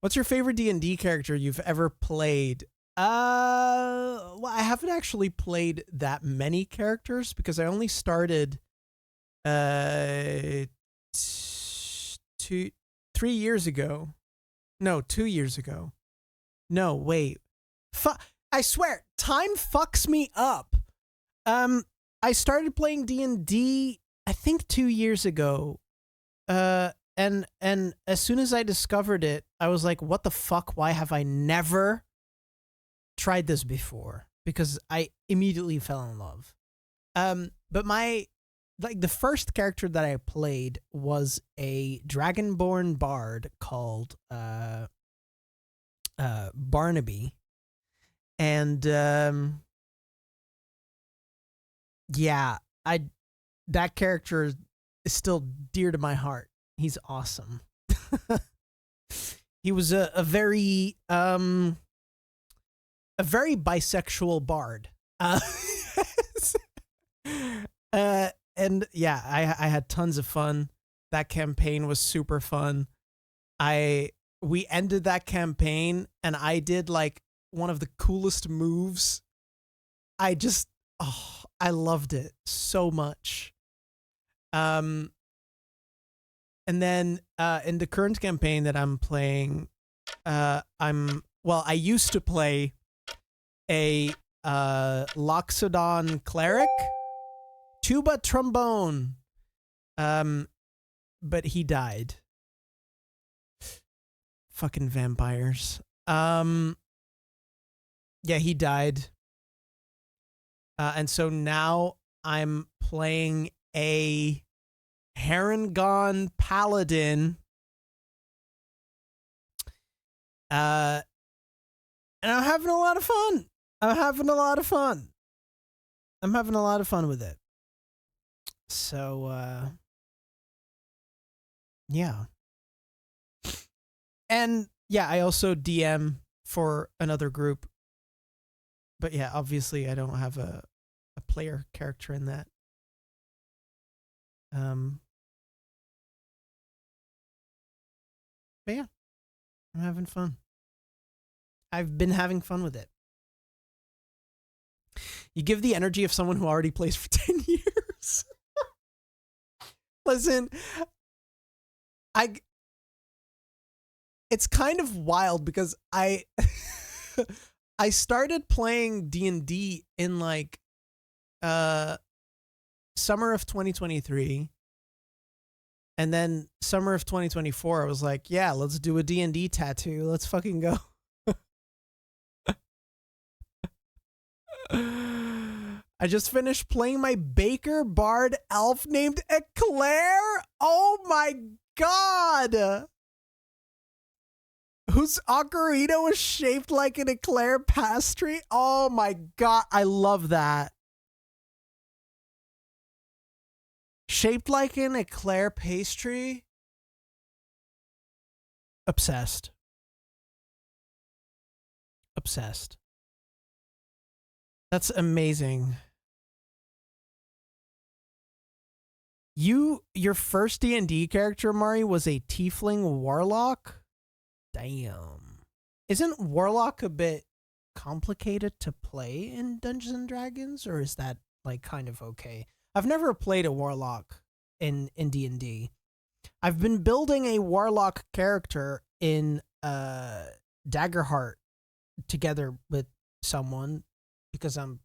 What's your favorite D&D character you've ever played? Well, I haven't actually played that many characters because I only started 3 years ago. No, 2 years ago. No, wait. I swear, time fucks me up. I started playing D&D I think 2 years ago. And as soon as I discovered it, I was like, what the fuck? Why have I never tried this before? Because I immediately fell in love. But the first character that I played was a dragonborn bard called Barnaby. And yeah, that character is still dear to my heart. He's awesome. He was a very bisexual bard. And yeah, I had tons of fun. That campaign was super fun. We ended that campaign and I did like one of the coolest moves. I loved it so much. And then in the current campaign that I'm playing, I used to play a Loxodon cleric, tuba trombone, but he died. Fucking vampires. Yeah, he died. And so now I'm playing a Harengon paladin. And I'm having a lot of fun. I'm having a lot of fun with it. So, yeah. And yeah, I also DM for another group. But yeah, obviously I don't have a player character in that. But yeah, I'm having fun. I've been having fun with it. You give the energy of someone who already plays for 10 years. Listen, it's kind of wild because I started playing D&D in like summer of 2023, and then summer of 2024 I was like, yeah, let's do a D&D tattoo. Let's fucking go. I just finished playing my Baker Bard elf named Eclair. Oh my god. Whose ocarina was shaped like an eclair pastry. Oh my god, I love that. Shaped like an eclair pastry. Obsessed. Obsessed. That's amazing. Your first D&D character, Mari, was a tiefling warlock? Damn. Isn't warlock a bit complicated to play in Dungeons and Dragons, or is that like kind of okay? I've never played a warlock in D&D. I've been building a warlock character in Daggerheart together with someone because I'm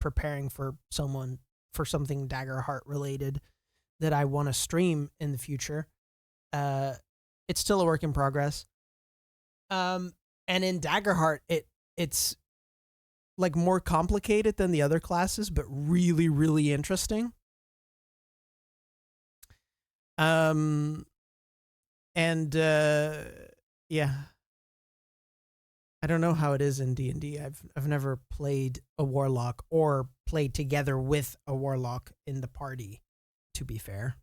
preparing for something Daggerheart related that I want to stream in the future. It's still a work in progress. And in Daggerheart, it's like more complicated than the other classes, but really, really interesting. Yeah. I don't know how it is in D&D. I've never played a warlock or played together with a warlock in the party, to be fair.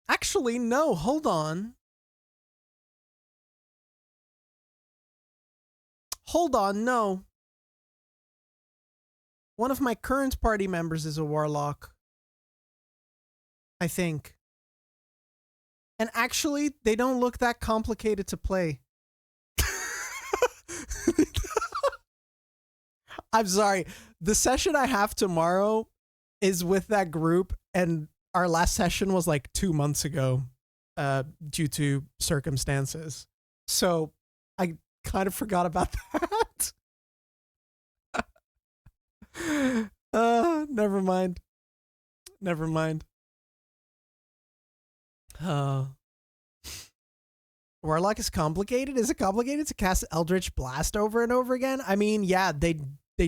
Actually, no, hold on. Hold on, no. One of my current party members is a warlock. I think. And actually, they don't look that complicated to play. I'm sorry. The session I have tomorrow is with that group, and our last session was like 2 months ago due to circumstances. So I kind of forgot about that. Never mind. Never mind. Warlock is complicated? Is it complicated to cast Eldritch Blast over and over again? I mean, yeah, they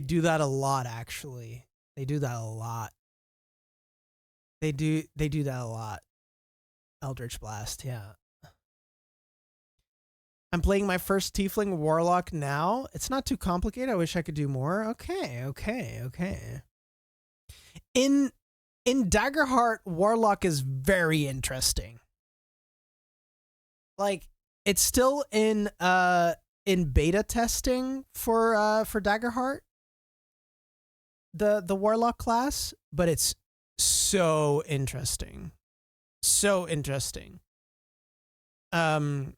do that a lot, actually. They do that a lot. They do that a lot. Eldritch Blast, yeah. I'm playing my first Tiefling Warlock now. It's not too complicated. I wish I could do more. Okay. In Daggerheart, Warlock is very interesting. Like, it's still in beta testing for Daggerheart, the Warlock class, but it's so interesting. So interesting. And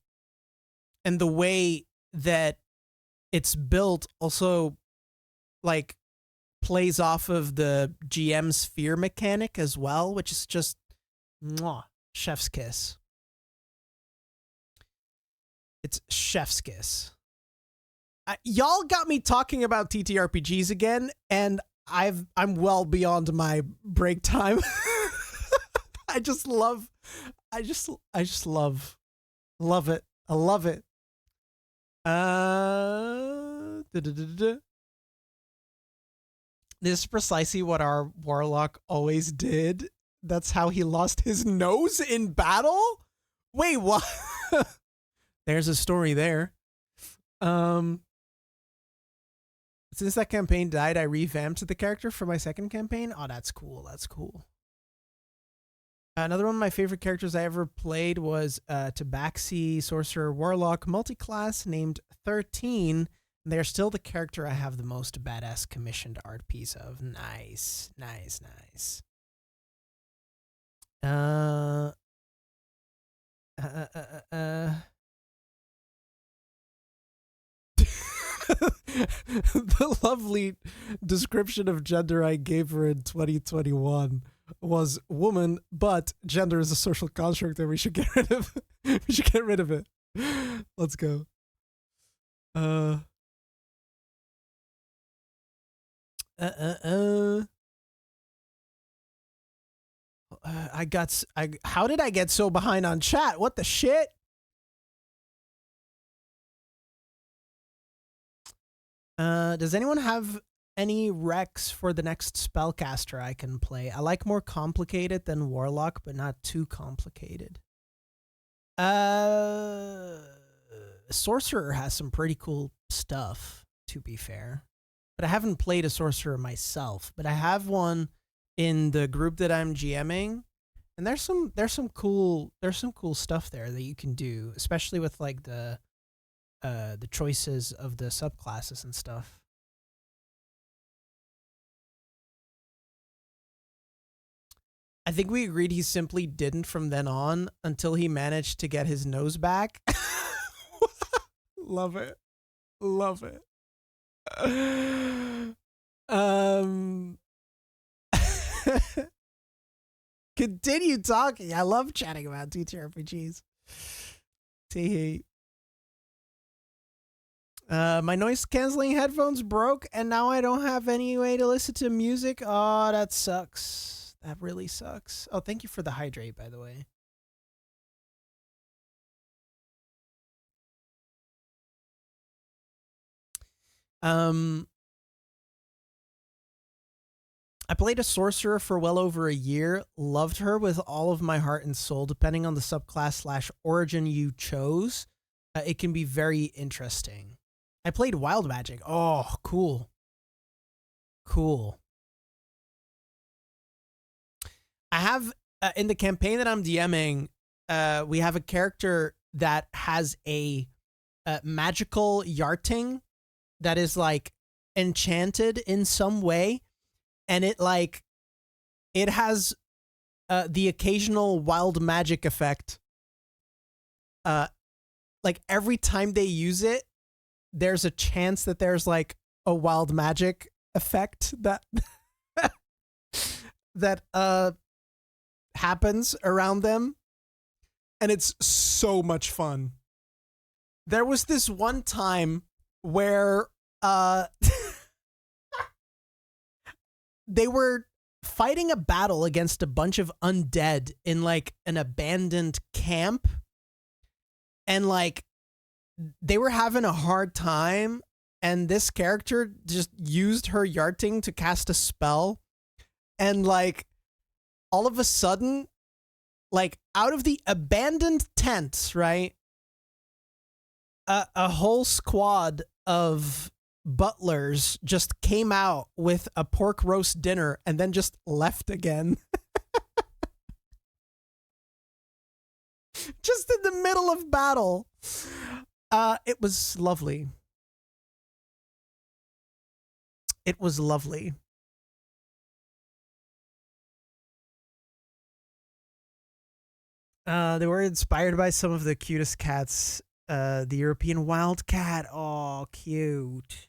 the way that it's built also like plays off of the GM's fear mechanic as well, which is just mwah, chef's kiss. It's chef's kiss. Y'all got me talking about TTRPGs again, and I'm well beyond my break time. I just love it. I love it. This is precisely what our warlock always did. That's how he lost his nose in battle? Wait, what? There's a story there. Since that campaign died, I revamped the character for my second campaign. Oh, that's cool. That's cool. Another one of my favorite characters I ever played was Tabaxi Sorcerer Warlock multiclass named 13. They're still the character I have the most badass commissioned art piece of. Nice. Uh, uh, uh, uh. The lovely description of gender I gave her in 2021 was woman, but gender is a social construct and we should get rid of we should get rid of it. Let's go. Uh uh uh uh how did I get so behind on chat? What the shit? Does anyone have any recs for the next spellcaster I can play? I like more complicated than Warlock, but not too complicated. Sorcerer has some pretty cool stuff, to be fair. But I haven't played a Sorcerer myself, but I have one in the group that I'm GMing, and there's some cool stuff there that you can do, especially with like the choices of the subclasses and stuff. I think we agreed he simply didn't from then on until he managed to get his nose back. Love it. Love it. Continue talking. I love chatting about TTRPGs. Tee. My noise canceling headphones broke and now I don't have any way to listen to music. Oh, that sucks. That really sucks. Oh, thank you for the hydrate, by the way. I played a sorcerer for well over a year, loved her with all of my heart and soul, depending on the subclass / origin you chose. It can be very interesting. I played wild magic. Oh, cool. Cool. I have, in the campaign that I'm DMing, we have a character that has a magical yarting that is like enchanted in some way. And it has the occasional wild magic effect. Like every time they use it, there's a chance that there's like a wild magic effect that that happens around them, and it's so much fun. There was this one time where they were fighting a battle against a bunch of undead in like an abandoned camp, and like they were having a hard time, and this character just used her yarting to cast a spell, and like all of a sudden, like out of the abandoned tents, right, a whole squad of butlers just came out with a pork roast dinner and then just left again. Just in the middle of battle. It was lovely. It was lovely. They were inspired by some of the cutest cats. The European wildcat. Oh, cute.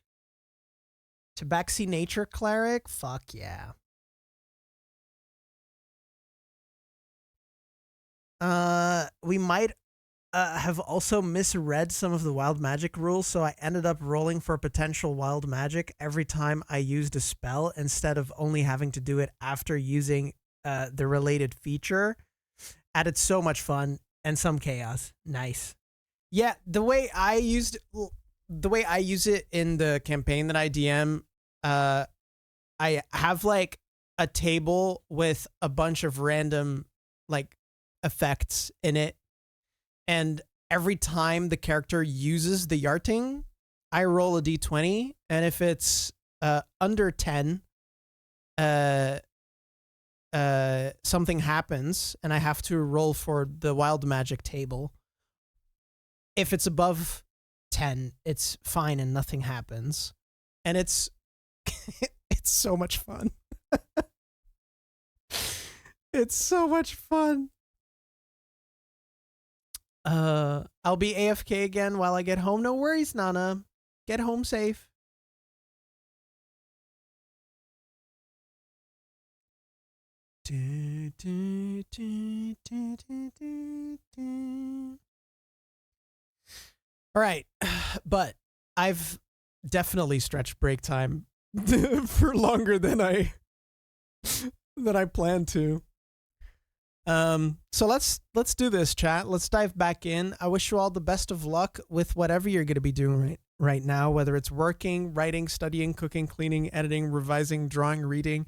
Tabaxi Nature Cleric? Fuck yeah. We might have also misread some of the wild magic rules, so I ended up rolling for potential wild magic every time I used a spell instead of only having to do it after using the related feature. Added so much fun and some chaos. Nice. Yeah, the way I use it in the campaign that I DM, I have like a table with a bunch of random like effects in it, and every time the character uses the yarting, I roll a d20, and if it's under 10, something happens and I have to roll for the wild magic table. If it's above 10, it's fine and nothing happens. And it's it's so much fun. It's so much fun. I'll be AFK again while I get home. No worries, Nana. Get home safe. All right, but I've definitely stretched break time for longer than I planned to. So let's do this, chat. Let's dive back in. I wish you all the best of luck with whatever you're going to be doing right now, whether it's working, writing, studying, cooking, cleaning, editing, revising, drawing, reading,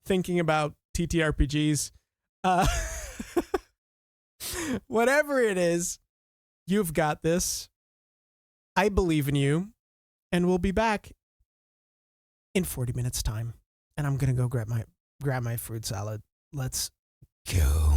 thinking about TTRPGs. Whatever it is, you've got this. I believe in you, and we'll be back in 40 minutes time. And I'm going to go grab my fruit salad. Let's go.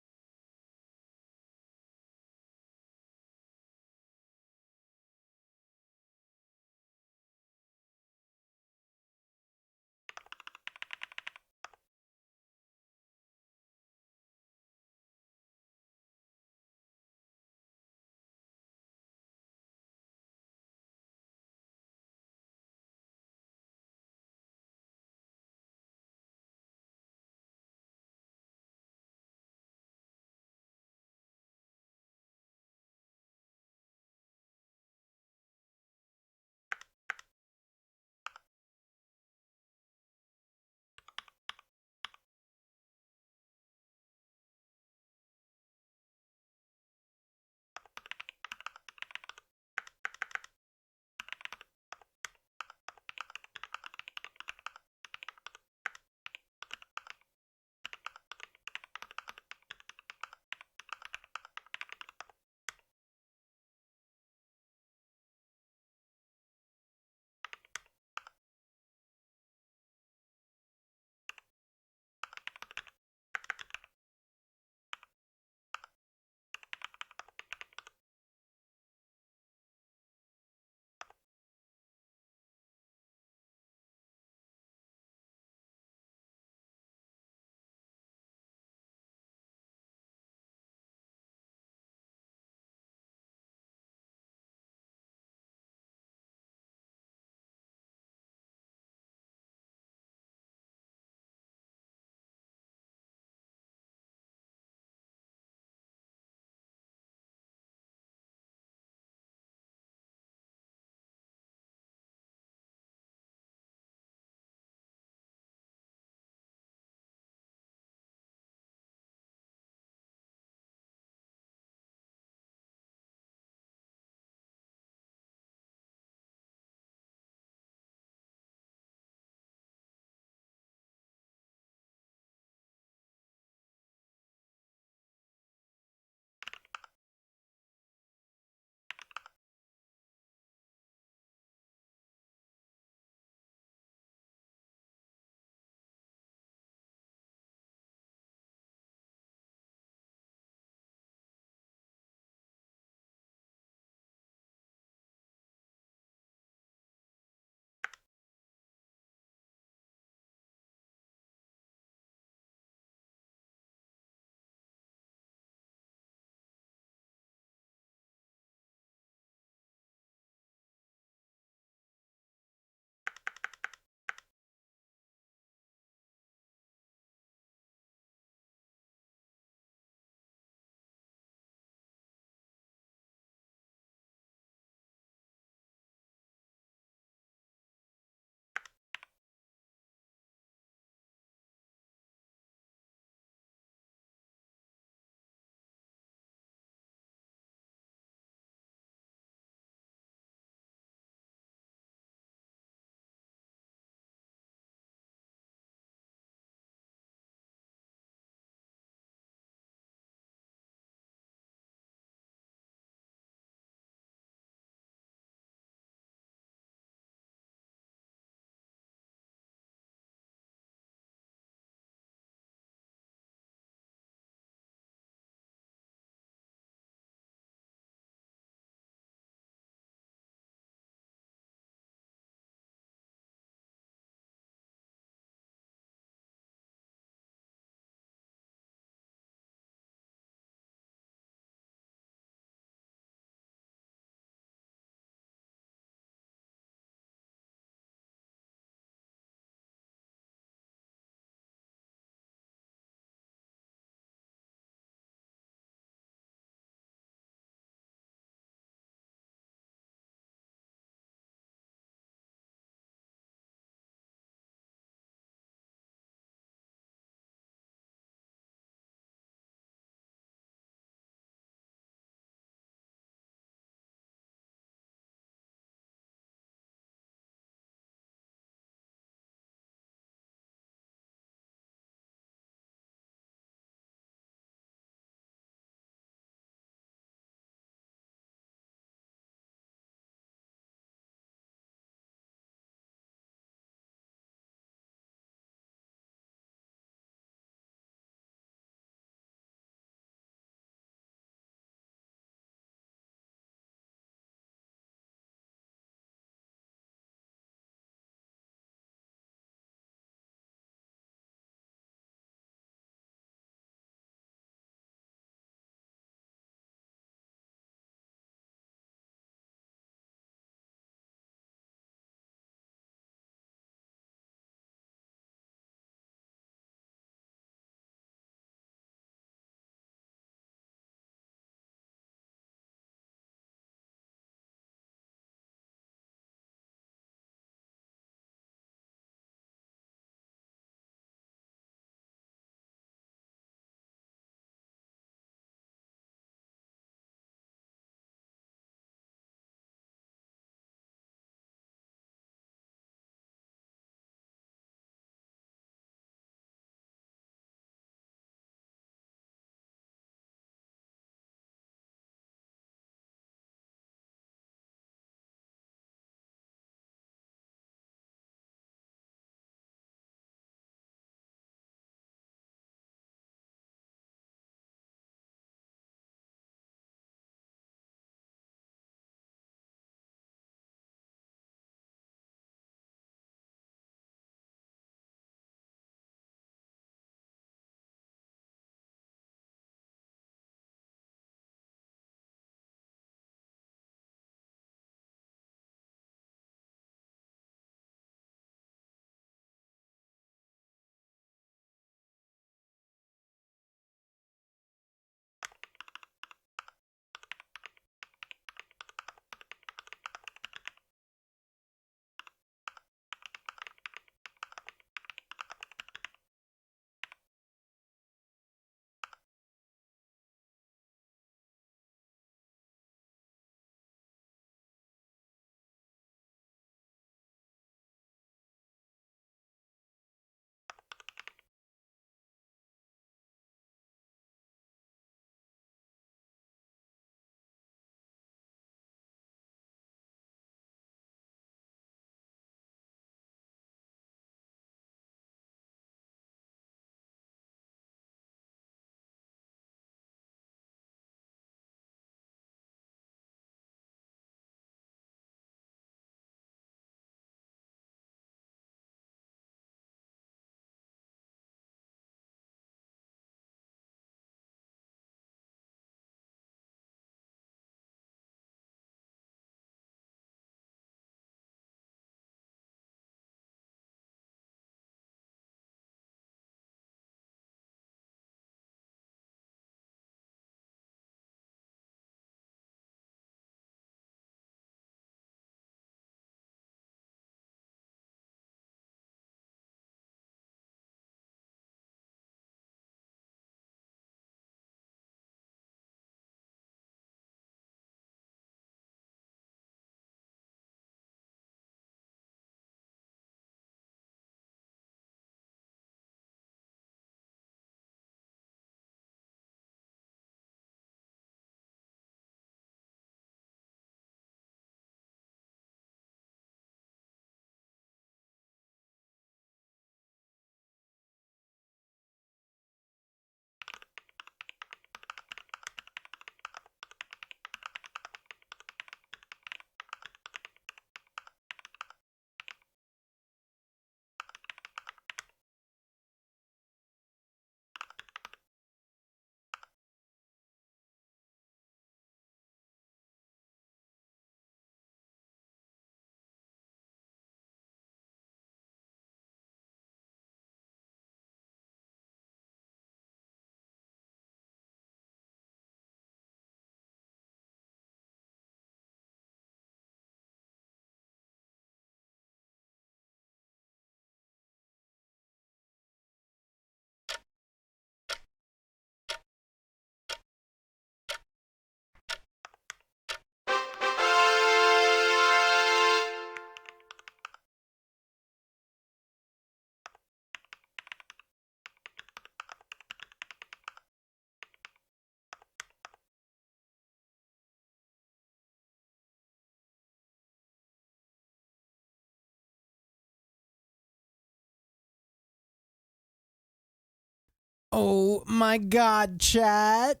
Oh my god, chat.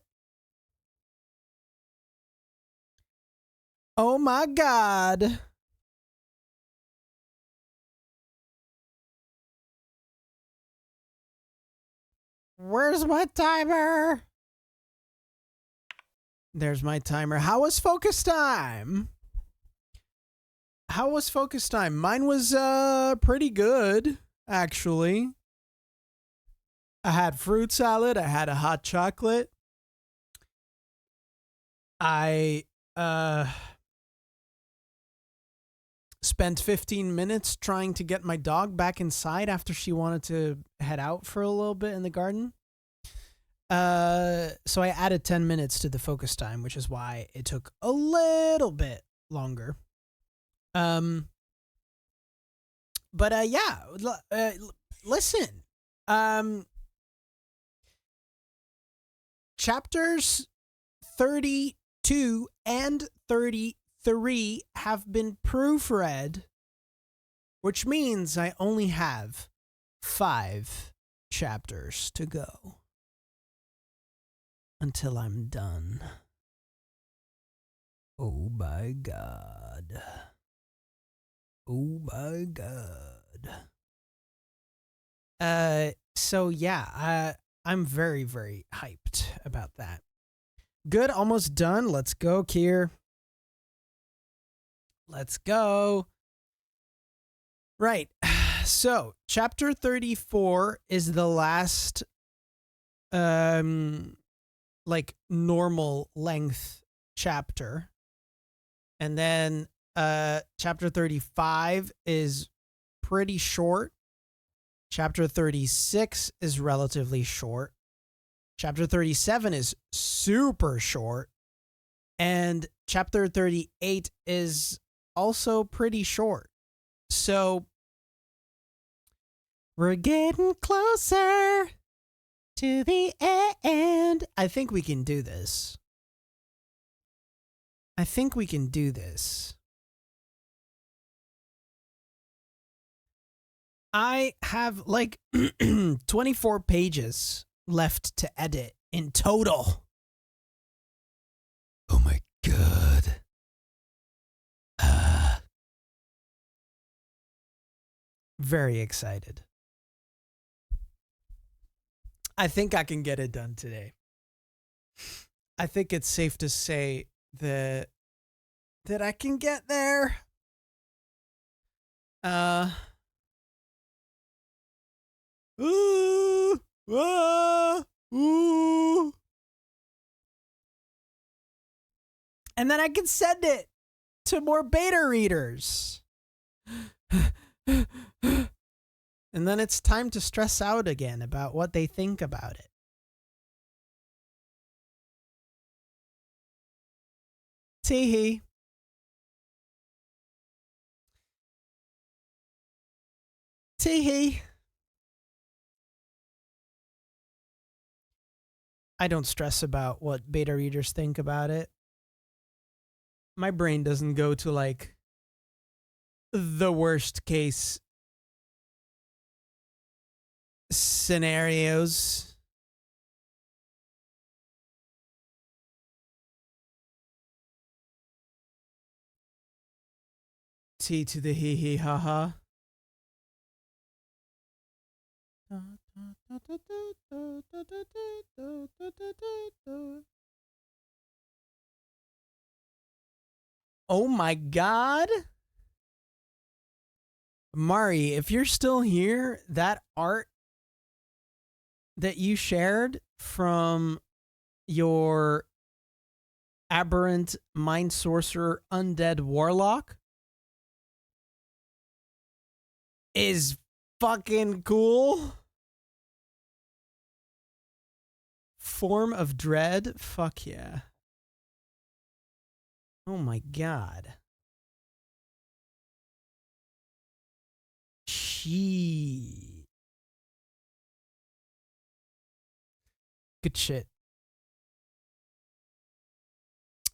Oh my god. Where's my timer? There's my timer. How was focus time? How was focus time? Mine was pretty good, actually. I had fruit salad, I had a hot chocolate. I spent 15 minutes trying to get my dog back inside after she wanted to head out for a little bit in the garden. So I added 10 minutes to the focus time, which is why it took a little bit longer. But yeah, listen. Chapters 32 and 33 have been proofread, which means I only have 5 chapters to go until I'm done. Oh my god. Oh my god. So yeah, I'm very, very hyped about that. Good, almost done. Let's go, Kier. Let's go. Right. So, chapter 34 is the last like normal length chapter. And then chapter 35 is pretty short. Chapter 36 is relatively short. Chapter 37 is super short. And chapter 38 is also pretty short. So we're getting closer to the end. I think we can do this. I think we can do this. I have like 24 pages left to edit in total. Oh my god. Very excited. I think I can get it done today. I think it's safe to say that I can get there. Ooh, ooh. And then I can send it to more beta readers. And then it's time to stress out again about what they think about it. Teehee. Teehee. I don't stress about what beta readers think about it. My brain doesn't go to like the worst case scenarios. T to the hee hee ha ha. Oh my god. Mari, if you're still here, that art that you shared from your aberrant mind sorcerer undead warlock is fucking cool. Form of Dread? Fuck yeah. Oh my god. Gee. Good shit.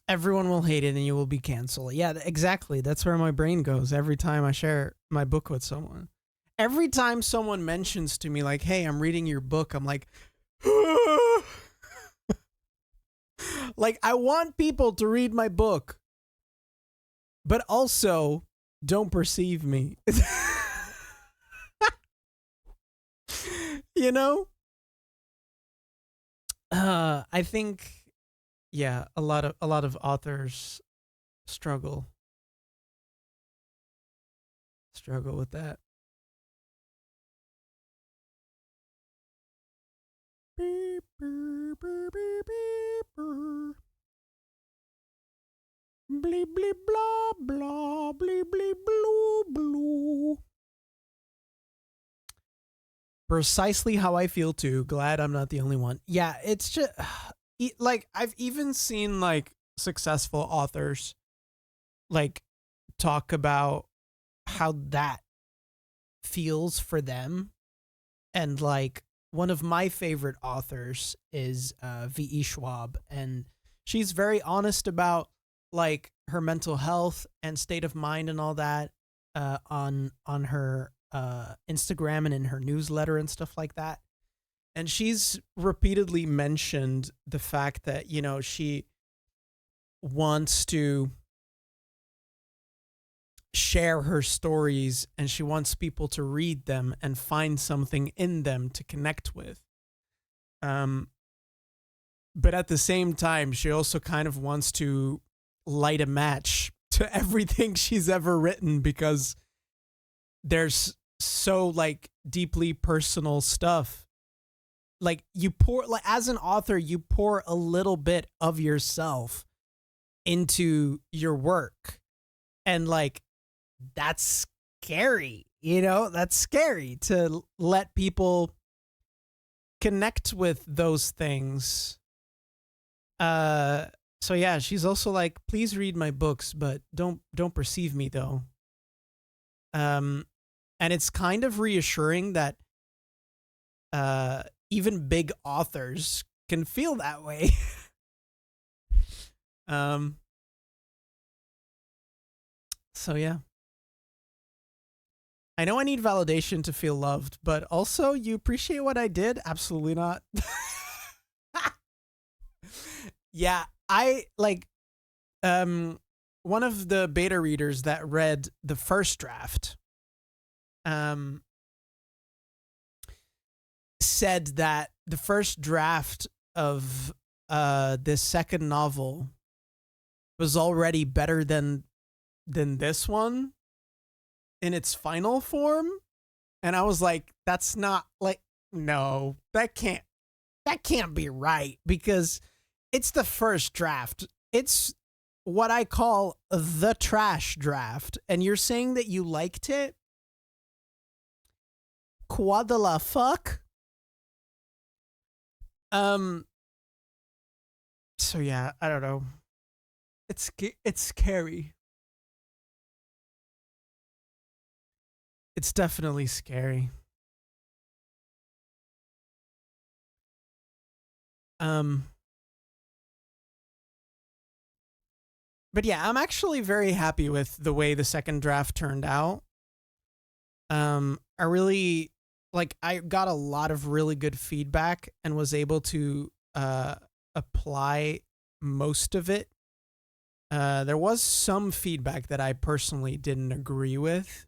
Everyone will hate it and you will be canceled. Yeah, exactly. That's where my brain goes every time I share my book with someone. Every time someone mentions to me like, hey, I'm reading your book, I'm like, Like, I want people to read my book, but also don't perceive me. You know? I think, yeah, a lot of authors struggle with that. Beep, beep, beep, beep, beep, beep. Bleep, bleep, blah, blah, bleep, bleep, blue, blue. Precisely how I feel too. Glad I'm not the only one. Yeah, it's just like I've even seen like successful authors like talk about how that feels for them. And like one of my favorite authors is V.E. Schwab, and she's very honest about like her mental health and state of mind and all that on her Instagram and in her newsletter and stuff like that. And she's repeatedly mentioned the fact that, you know, she wants to share her stories and she wants people to read them and find something in them to connect with. But at the same time, she also kind of wants to light a match to everything she's ever written because there's so like deeply personal stuff. Like you pour, like as an author, you pour a little bit of yourself into your work, and like that's scary, you know, that's scary to let people connect with those things. So yeah, she's also like, please read my books, but don't perceive me though. And it's kind of reassuring that even big authors can feel that way. So yeah. I know I need validation to feel loved, but also you appreciate what I did? Absolutely not. Yeah, I like one of the beta readers that read the first draft said that the first draft of this second novel was already better than this one in its final form. And I was like, that's not like, no, that can't be right, because it's the first draft. It's what I call the trash draft. And you're saying that you liked it? What the fuck? So yeah, I don't know. It's scary. It's definitely scary. But yeah, I'm actually very happy with the way the second draft turned out. I really like, I got a lot of really good feedback and was able to apply most of it. There was some feedback that I personally didn't agree with,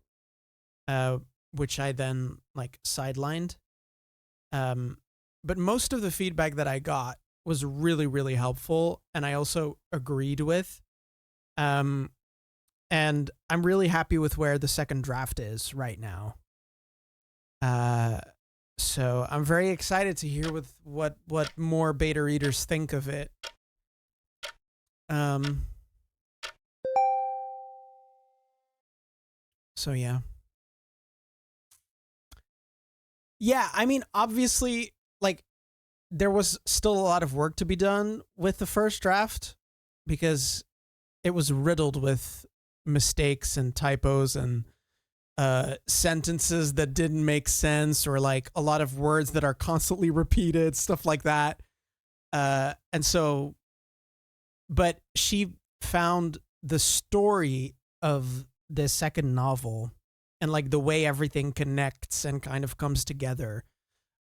which I then like sidelined. But most of the feedback that I got was really, really helpful, and I also agreed with. And I'm really happy with where the second draft is right now. So I'm very excited to hear with what more beta readers think of it. So yeah. Yeah, I mean, obviously, like, there was still a lot of work to be done with the first draft because it was riddled with mistakes and typos and sentences that didn't make sense, or like a lot of words that are constantly repeated, stuff like that. And so, but she found the story of the second novel and like the way everything connects and kind of comes together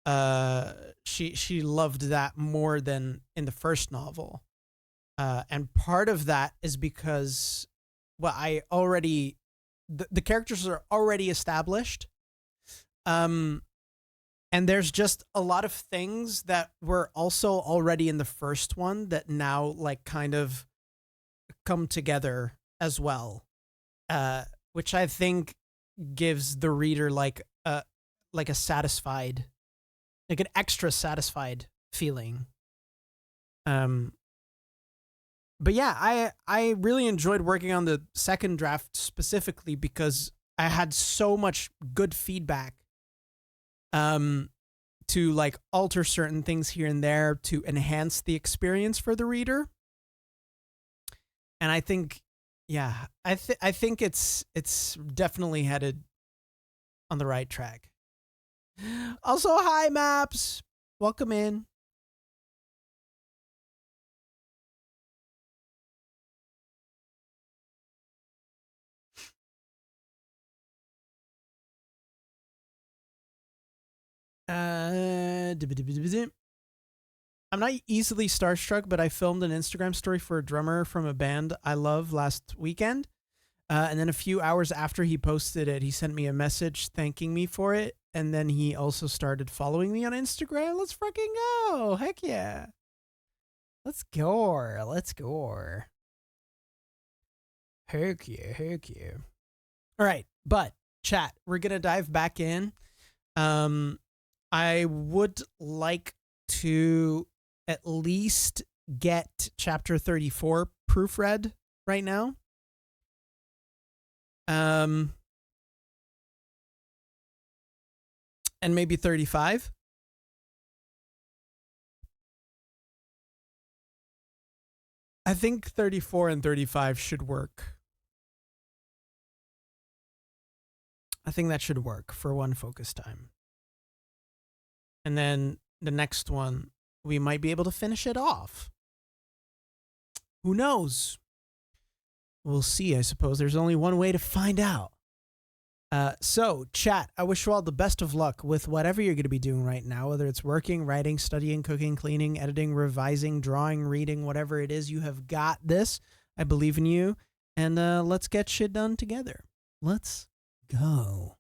uh she loved that more than in the first novel. And part of that is because, well, the characters are already established. Um, and there's just a lot of things that were also already in the first one that now like kind of come together as well. Which I think gives the reader like a satisfied, like an extra satisfied feeling. Um, but yeah, I really enjoyed working on the second draft specifically because I had so much good feedback um to like alter certain things here and there to enhance the experience for the reader. And I think yeah, I think it's definitely headed on the right track. Also, hi Maps. Welcome in. Uh I'm not easily starstruck, but I filmed an Instagram story for a drummer from a band I love last weekend. And then a few hours after he posted it, he sent me a message thanking me for it. And then he also started following me on Instagram. Let's fucking go. Heck yeah. Let's go. Let's go. Heck yeah. Heck yeah. All right. But chat, we're going to dive back in. Um, I would like to at least get chapter 34 proofread right now. Um, and maybe 35. I think 34 and 35 should work. I think that should work for one focus time. And then the next one, we might be able to finish it off. Who knows? We'll see, I suppose. There's only one way to find out. So, chat, I wish you all the best of luck with whatever you're going to be doing right now, whether it's working, writing, studying, cooking, cleaning, editing, revising, drawing, reading, whatever it is. You have got this. I believe in you. And let's get shit done together. Let's go.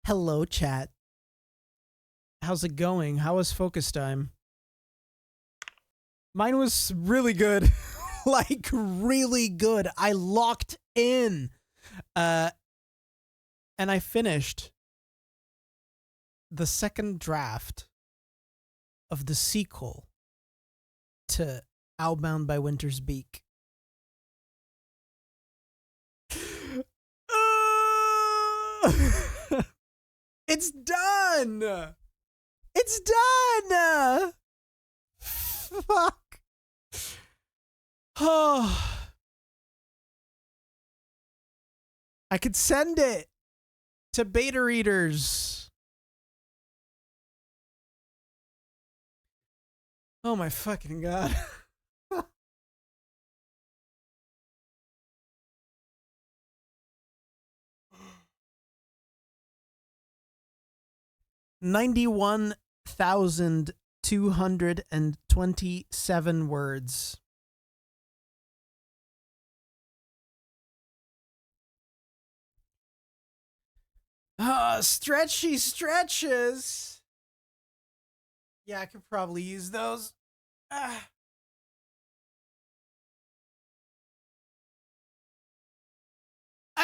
Hello, chat. How's it going? How was focus time? Mine was really good. Like, really good. I locked in. And I finished the second draft of the sequel to Owlbound by Winter's Beak. It's done! It's done! Fuck. Oh. I could send it to beta readers. Oh my fucking god. $91,227 words. Stretchy stretches. Yeah, I could probably use those. I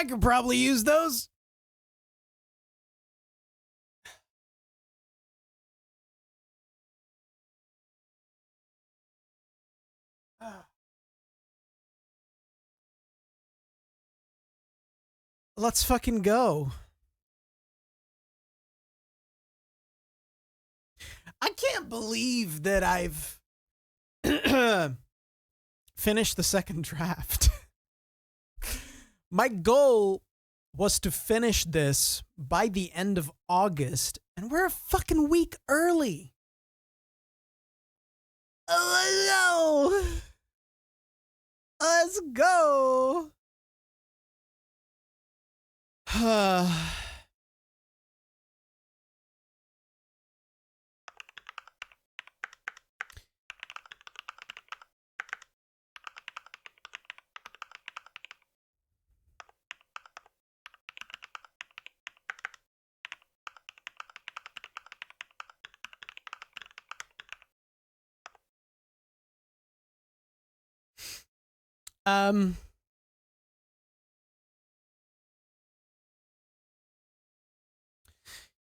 could probably use those. Let's fucking go. I can't believe that I've finished the second draft. My goal was to finish this by the end of August, and we're a fucking week early. Oh, no. Let's go.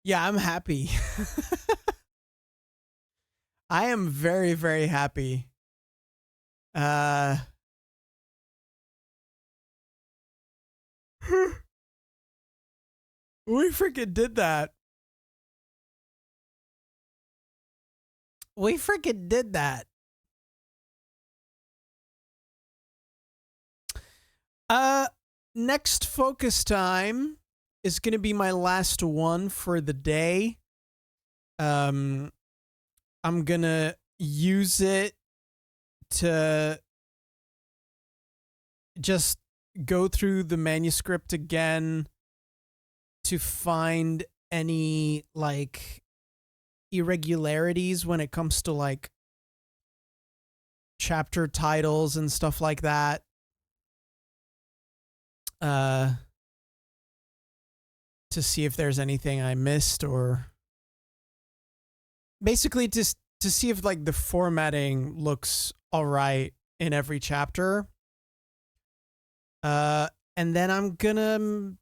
Yeah, I'm happy. I am very, very happy. We freaking did that. We freaking did that. Next focus time is going to be my last one for the day. I'm going to use it to just go through the manuscript again to find any like irregularities when it comes to like chapter titles and stuff like that. To see if there's anything I missed, or basically just to see if like the formatting looks all right in every chapter. And then I'm gonna,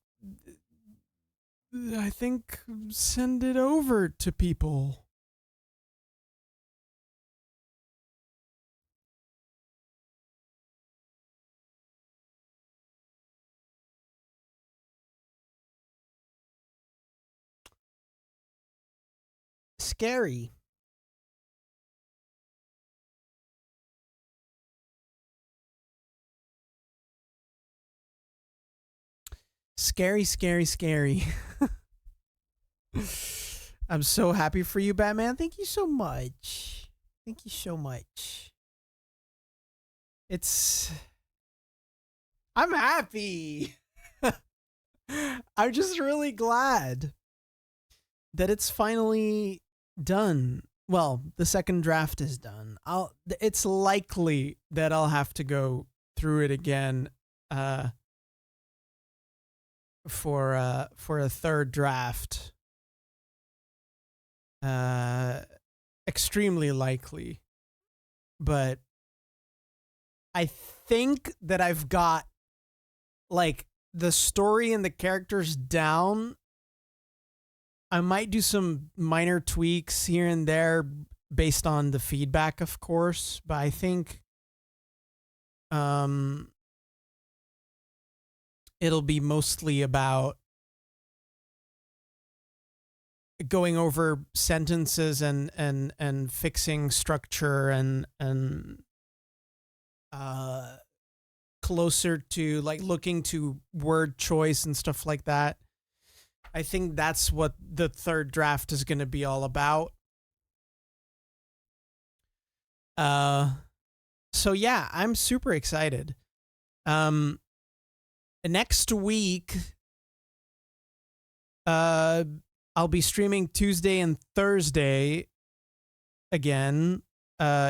I think, send it over to people. Scary. Scary, scary, scary. I'm so happy for you, Batman. Thank you so much. Thank you so much. I'm happy. I'm just really glad that it's finally done. Well, the second draft is done. It's likely that I'll have to go through it again for a third draft. Uh, extremely likely. But I think that I've got like the story and the characters down. I might do some minor tweaks here and there based on the feedback, of course, but I think um it'll be mostly about going over sentences and fixing structure and uh closer to like looking to word choice and stuff like that. I think that's what the third draft is going to be all about. So yeah, I'm super excited. Next week I'll be streaming Tuesday and Thursday again.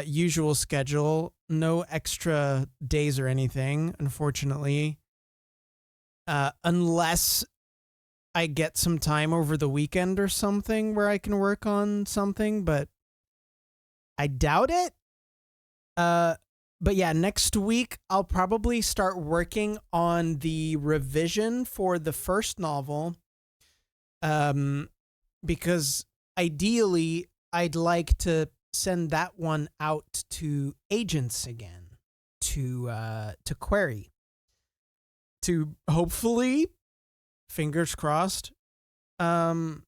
Usual schedule, no extra days or anything, unfortunately. Unless I get some time over the weekend or something where I can work on something, but I doubt it. But yeah, next week I'll probably start working on the revision for the first novel. Because ideally I'd like to send that one out to agents again to query, to hopefully, fingers crossed, lend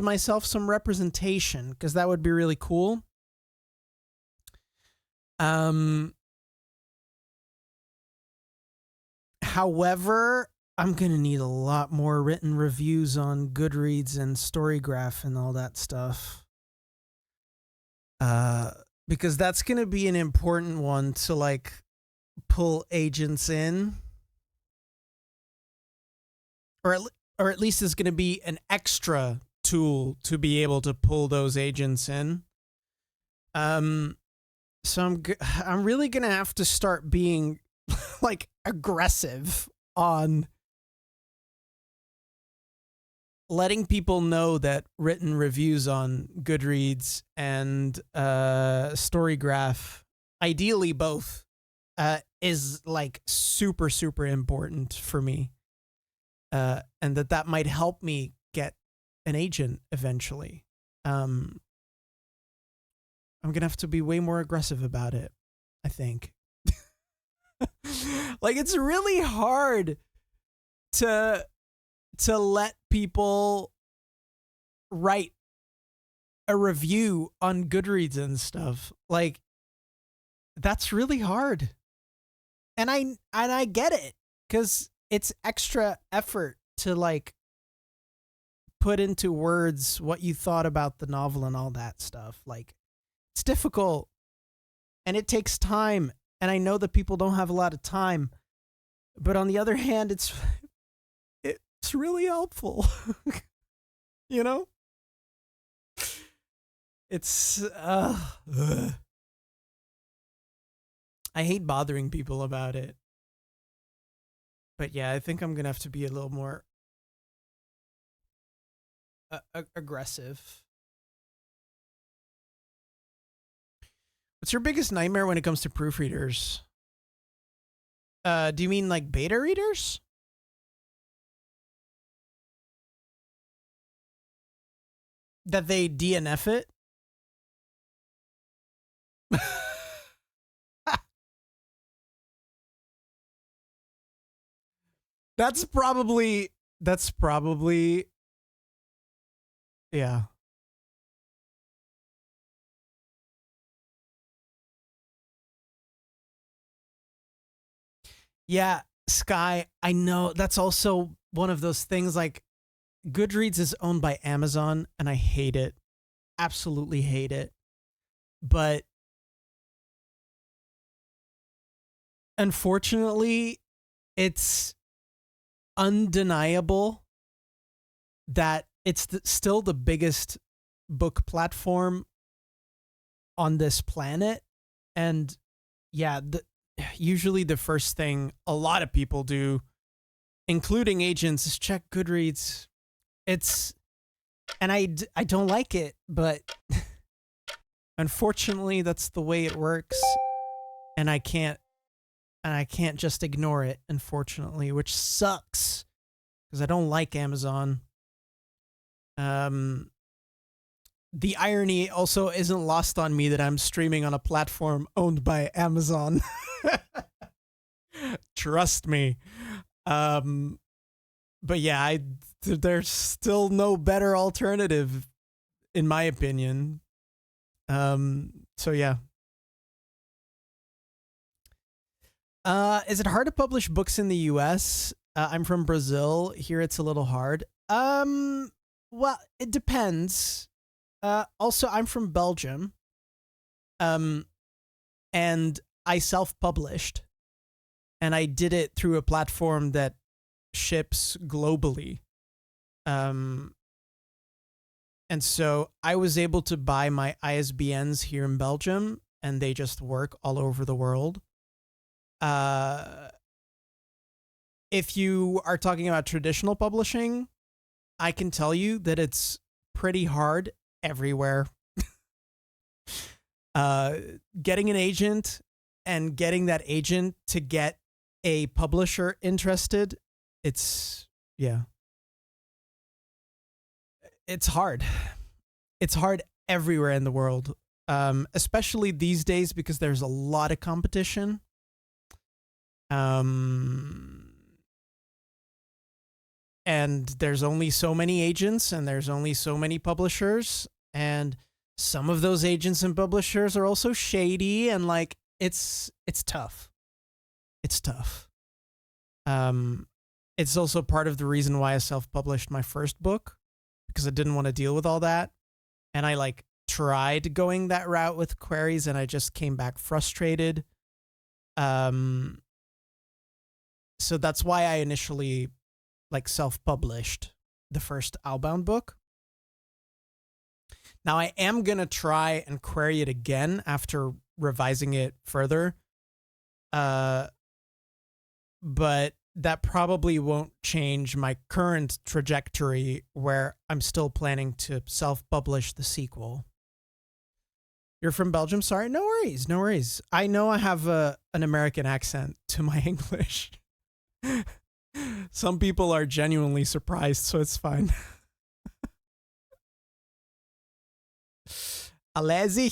myself some representation, because that would be really cool. However, I'm gonna need a lot more written reviews on Goodreads and Storygraph and all that stuff. Because that's gonna be an important one to like pull agents in, or at least it's gonna be an extra tool to be able to pull those agents in. So I'm really gonna have to start being like aggressive on letting people know that written reviews on Goodreads and Storygraph, ideally both, is like super, super important for me. And that might help me get an agent eventually. I'm going to have to be way more aggressive about it, I think. Like, it's really hard to let people write a review on Goodreads and stuff. Like, that's really hard. And I get it, because it's extra effort to like put into words what you thought about the novel and all that stuff. Like, it's difficult and it takes time. And I know that people don't have a lot of time, but on the other hand, it's really helpful. You know? It's I hate bothering people about it. But yeah, I think I'm going to have to be a little more aggressive. What's your biggest nightmare when it comes to proofreaders? Do you mean like beta readers? That they DNF it? That's probably yeah. Yeah, Sky, I know that's also one of those things. Like, Goodreads is owned by Amazon and I hate it. Absolutely hate it. But unfortunately, it's undeniable that it's still the biggest book platform on this planet. And yeah, usually the first thing a lot of people do, including agents, is check Goodreads. It's And I don't like it, but unfortunately that's the way it works, and I can't just ignore it, unfortunately, which sucks because I don't like Amazon. The irony also isn't lost on me that I'm streaming on a platform owned by Amazon. Trust me. But yeah, there's still no better alternative, in my opinion. So yeah. Is it hard to publish books in the US? I'm from Brazil. Here it's a little hard. Well, it depends. Also, I'm from Belgium. And I self-published, and I did it through a platform that ships globally. And so I was able to buy my ISBNs here in Belgium, and they just work all over the world. If you are talking about traditional publishing, I can tell you that it's pretty hard everywhere. Getting an agent and getting that agent to get a publisher interested, it's hard. It's hard everywhere in the world, especially these days because there's a lot of competition. And there's only so many agents and there's only so many publishers, and some of those agents and publishers are also shady, and like it's tough. It's tough. It's also part of the reason why I self-published my first book, because I didn't want to deal with all that. And I like tried going that route with queries and I just came back frustrated. So that's why I initially like self-published the first Owlbound book. Now I am going to try and query it again after revising it further. But that probably won't change my current trajectory where I'm still planning to self-publish the sequel. You're from Belgium? Sorry. No worries. No worries. I know I have an American accent to my English. Some people are genuinely surprised, so it's fine. Allez-y.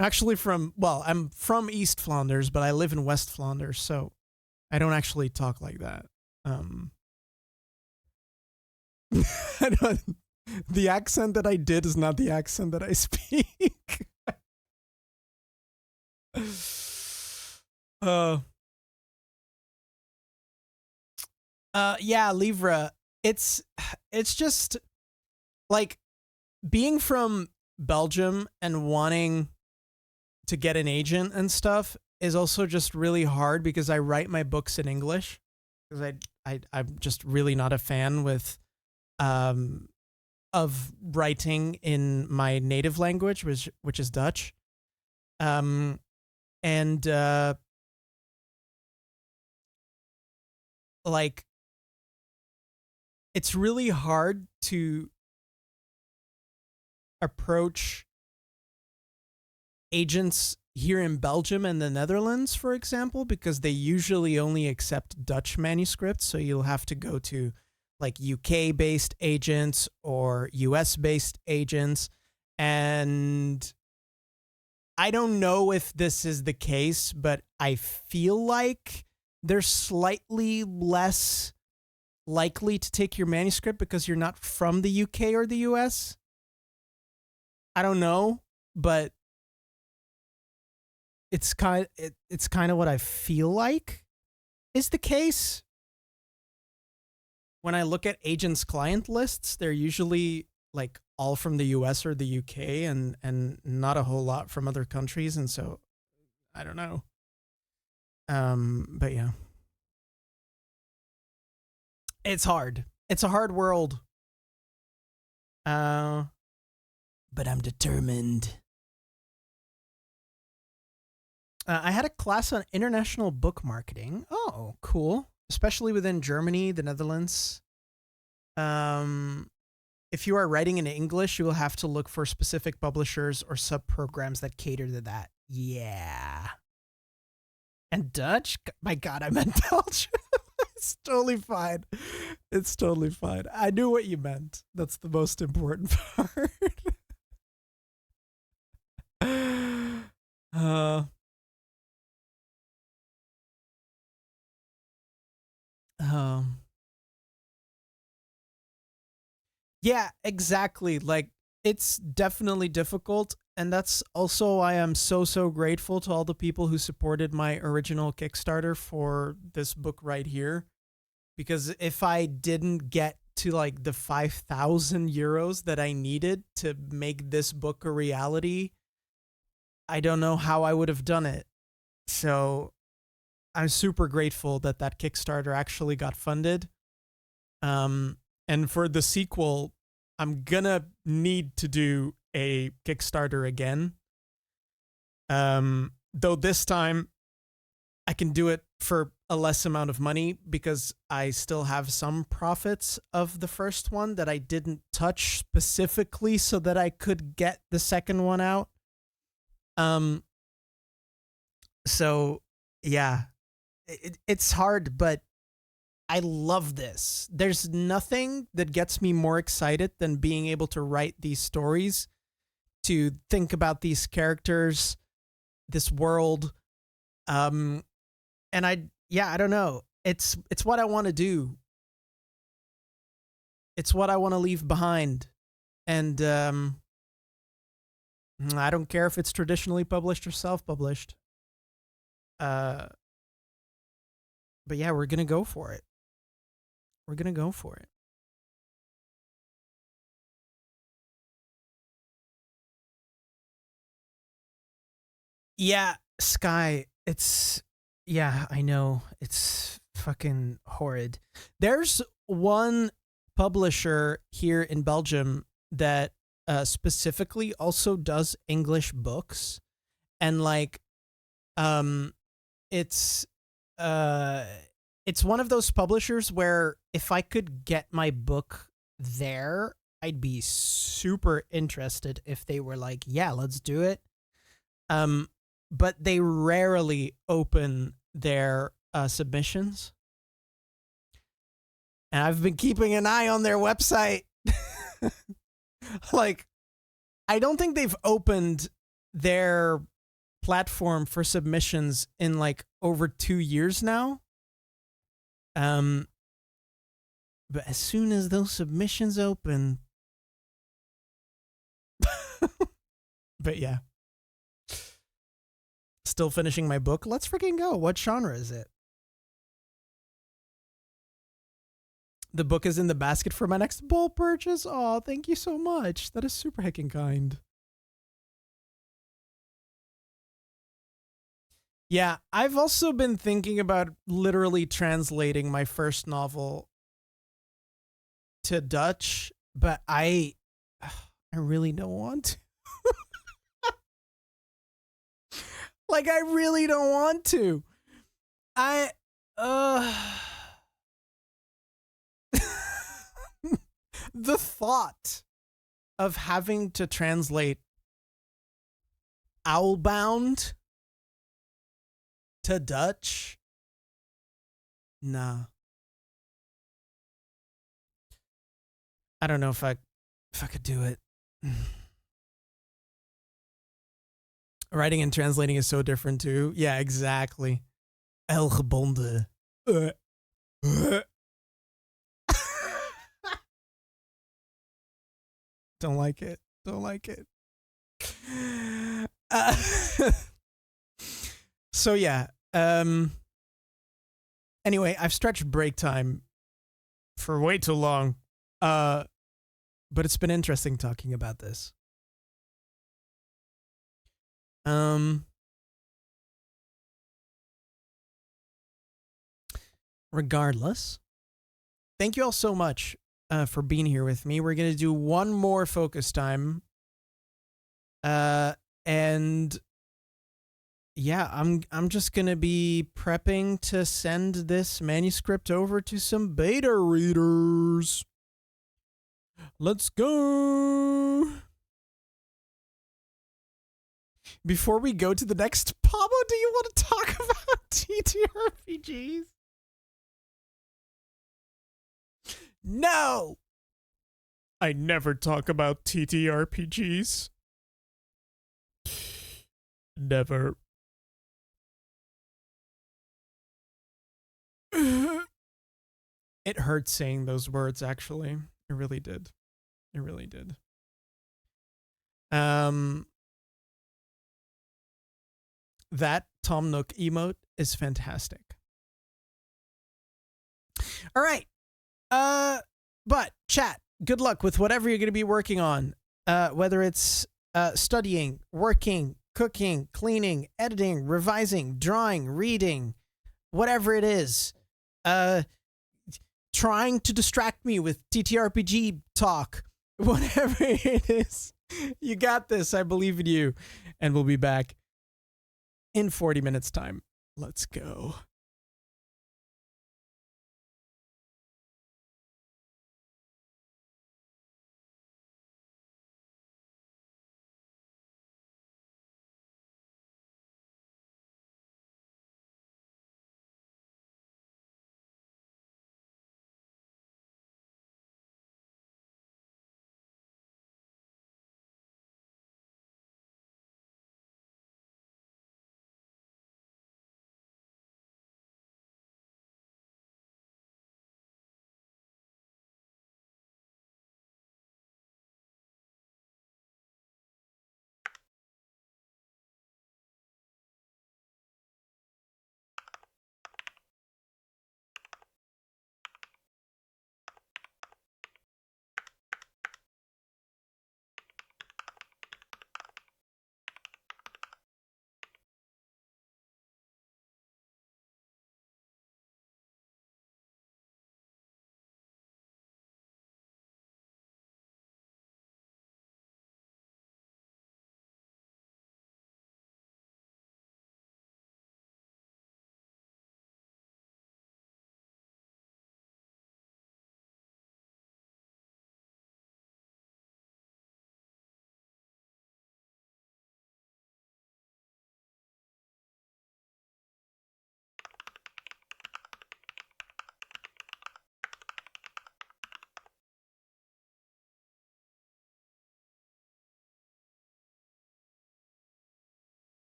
Actually I'm from East Flanders, but I live in West Flanders, so I don't actually talk like that. The accent that I did is not the accent that I speak. Yeah, Livra. It's just like being from Belgium and wanting to get an agent and stuff is also just really hard because I write my books in English because I'm just really not a fan of writing in my native language, which is Dutch. Like it's really hard to approach agents here in Belgium and the Netherlands, for example, because they usually only accept Dutch manuscripts. So you'll have to go to like UK-based agents or US-based agents. And I don't know if this is the case, but I feel like they're slightly less likely to take your manuscript because you're not from the UK or the US. I don't know, but it's kind of what I feel like is the case. When I look at agents' client lists, they're usually like all from the US or the UK and not a whole lot from other countries, and so I don't know. But yeah. It's hard. It's a hard world. But I'm determined. I had a class on international book marketing. Oh, cool. especially within Germany, the Netherlands. If you are writing in English, you will have to look for specific publishers or sub-programs that cater to that. Yeah. And Dutch? My God, I meant Belgium. It's totally fine. It's totally fine. I knew what you meant. That's the most important part. uh, um, yeah, exactly. Like, it's definitely difficult. And that's also why I'm so grateful to all the people who supported my original Kickstarter for this book right here. Because if I didn't get to like the 5,000 euros that I needed to make this book a reality, I don't know how I would have done it. So I'm super grateful that that Kickstarter actually got funded. And for the sequel, I'm gonna need to do a Kickstarter again. Though this time I can do it for a less amount of money because I still have some profits of the first one that I didn't touch specifically so that I could get the second one out. So yeah, it's hard, but I love this. There's nothing that gets me more excited than being able to write these stories, to think about these characters, this world. And I don't know. It's what I want to do. It's what I want to leave behind. And I don't care if it's traditionally published or self-published. But yeah, we're going to go for it. We're going to go for it. Yeah, Sky, I know. It's fucking horrid. There's one publisher here in Belgium that specifically also does English books. And like, it's one of those publishers where if I could get my book there, I'd be super interested if they were like, yeah, let's do it. But they rarely open their submissions. And I've been keeping an eye on their website. Like, I don't think they've opened their platform for submissions in like over 2 years now. But as soon as those submissions open, but yeah. Still finishing my book. Let's freaking go. What genre is it? The book is in the basket for my next bowl purchase. Oh, thank you so much. That is super heckin' kind. Yeah, I've also been thinking about literally translating my first novel to Dutch, but I really don't want to. Like, I really don't want to. The thought of having to translate Owlbound to Dutch? Nah. I don't know if I could do it. Writing and translating is so different too. Yeah, exactly. El gebonden. Don't like it. Don't like it. So yeah. Anyway, I've stretched break time for way too long. But it's been interesting talking about this. Regardless, thank you all so much for being here with me. We're going to do one more focus time. And yeah, I'm just gonna be prepping to send this manuscript over to some beta readers. Let's go. Before we go to the next, Pablo, do you want to talk about TTRPGs? No! I never talk about TTRPGs. Never. It hurt saying those words, actually. It really did. It really did. That Tom Nook emote is fantastic. All right. But chat, good luck with whatever you're going to be working on. Whether it's studying, working, cooking, cleaning, editing, revising, drawing, reading, whatever it is. Trying to distract me with TTRPG talk. Whatever it is. You got this. I believe in you. And we'll be back in 40 minutes time. Let's go.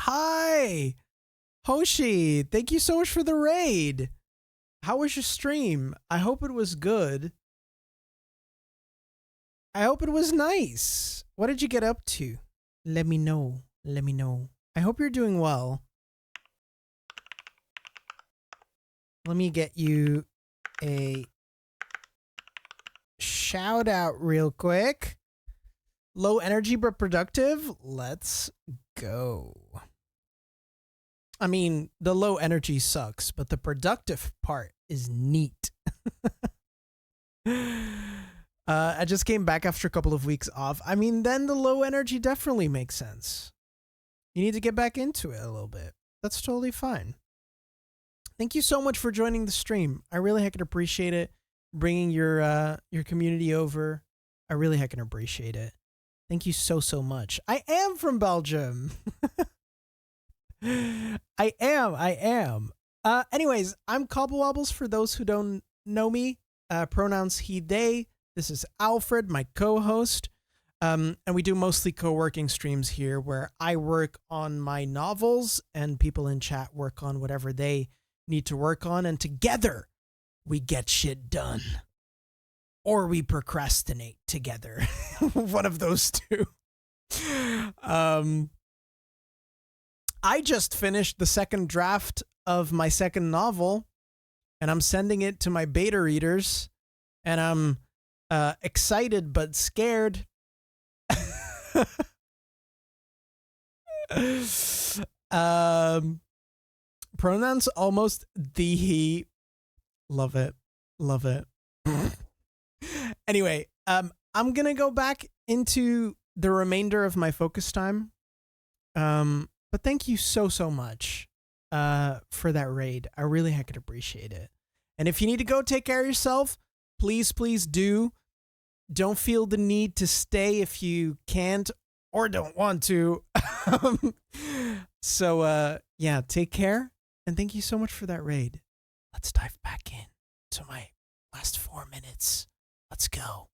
Hi, Hoshi. Thank you so much for the raid. How was your stream? I hope it was good. I hope it was nice. What did you get up to? Let me know. Let me know. I hope you're doing well. Let me get you a shout out real quick. Low energy but productive. Let's go. I mean, the low energy sucks, but the productive part is neat. I just came back after a couple of weeks off. I mean, then the low energy definitely makes sense. You need to get back into it a little bit. That's totally fine. Thank you so much for joining the stream. I really heckin' appreciate it. Bringing your community over. I really heckin' appreciate it. Thank you so much. I am from Belgium. I am. Anyways, I'm Cobble Wobbles for those who don't know me. Pronouns he, they. This is Alfred, my co-host. And we do mostly co-working streams here where I work on my novels and people in chat work on whatever they need to work on. And together we get shit done. Or we procrastinate together. One of those two. I just finished the second draft of my second novel, and I'm sending it to my beta readers, and I'm excited but scared. Pronouns almost the he. Love it. Love it. Anyway, I'm gonna go back into the remainder of my focus time. But thank you so much for that raid. I really heckin' appreciate it. And if you need to go take care of yourself, please do. Don't feel the need to stay if you can't or don't want to. So yeah, take care. And thank you so much for that raid. Let's dive back in to my last 4 minutes. Let's go.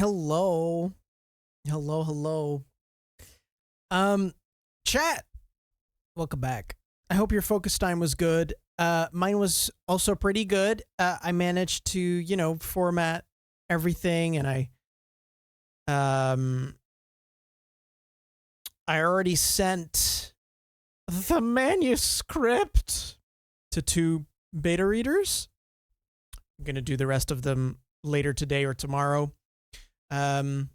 Hello. Hello. Chat. Welcome back. I hope your focus time was good. Mine was also pretty good. I managed to, format everything, and I already sent the manuscript to 2 beta readers. I'm going to do the rest of them later today or tomorrow. That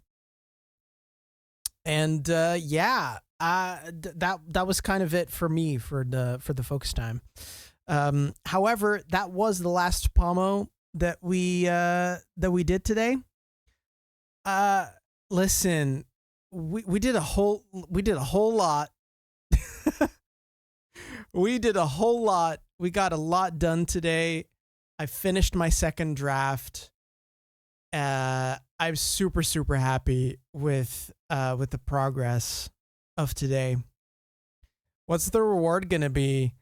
was kind of it for me for the focus time. However, that was the last Pomo that we did today. Listen, we did a whole lot. We did a whole lot. We got a lot done today. I finished my second draft. I'm super, super happy with the progress of today. What's the reward gonna be?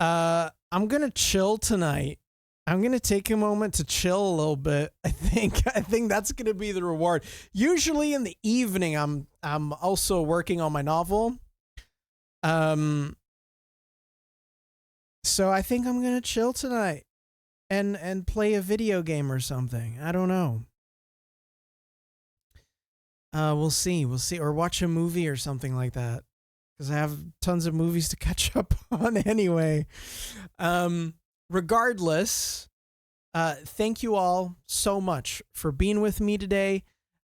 I'm gonna chill tonight. I'm gonna take a moment to chill a little bit. I think that's gonna be the reward. Usually in the evening, I'm also working on my novel. So I think I'm gonna chill tonight and play a video game or something. I don't know. We'll see, or watch a movie or something like that, because I have tons of movies to catch up on anyway. Regardless, thank you all so much for being with me today.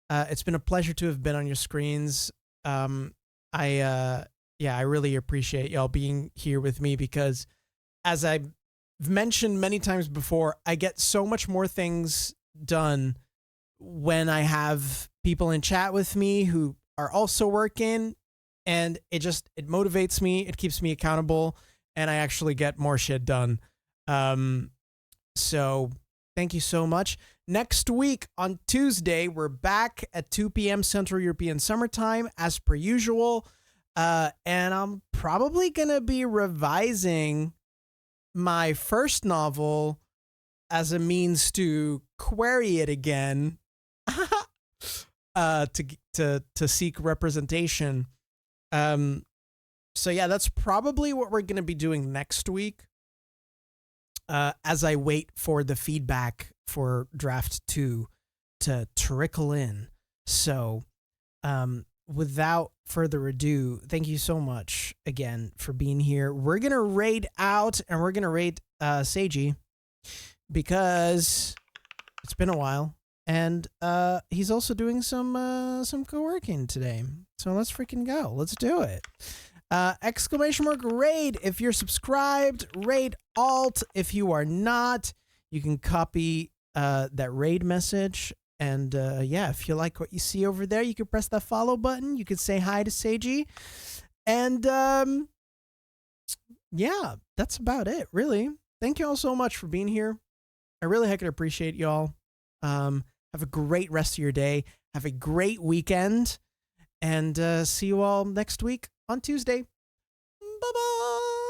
It's been a pleasure to have been on your screens. I really appreciate y'all being here with me, because as I've mentioned many times before, I get so much more things done when I have people in chat with me who are also working, and it motivates me. It keeps me accountable, and I actually get more shit done. So thank you so much. Next week on Tuesday, we're back at 2 p.m. Central European Summertime as per usual. And I'm probably going to be revising my first novel as a means to query it again, to seek representation. So yeah, that's probably what we're going to be doing next week, as I wait for the feedback for draft 2 to trickle in. So, without further ado, thank you so much again for being here. We're going to raid out, and we're going to raid Seiji, because it's been a while, and he's also doing some co-working today. So let's freaking go. Let's do it. !raid if you're subscribed, raid alt if you are not. You can copy that raid message, and if you like what you see over there, you can press that follow button. You can say hi to Seiji, and that's about it, really. Thank you all so much for being here. I really heckin' appreciate y'all. Have a great rest of your day. Have a great weekend, and see you all next week on Tuesday. Bye-bye.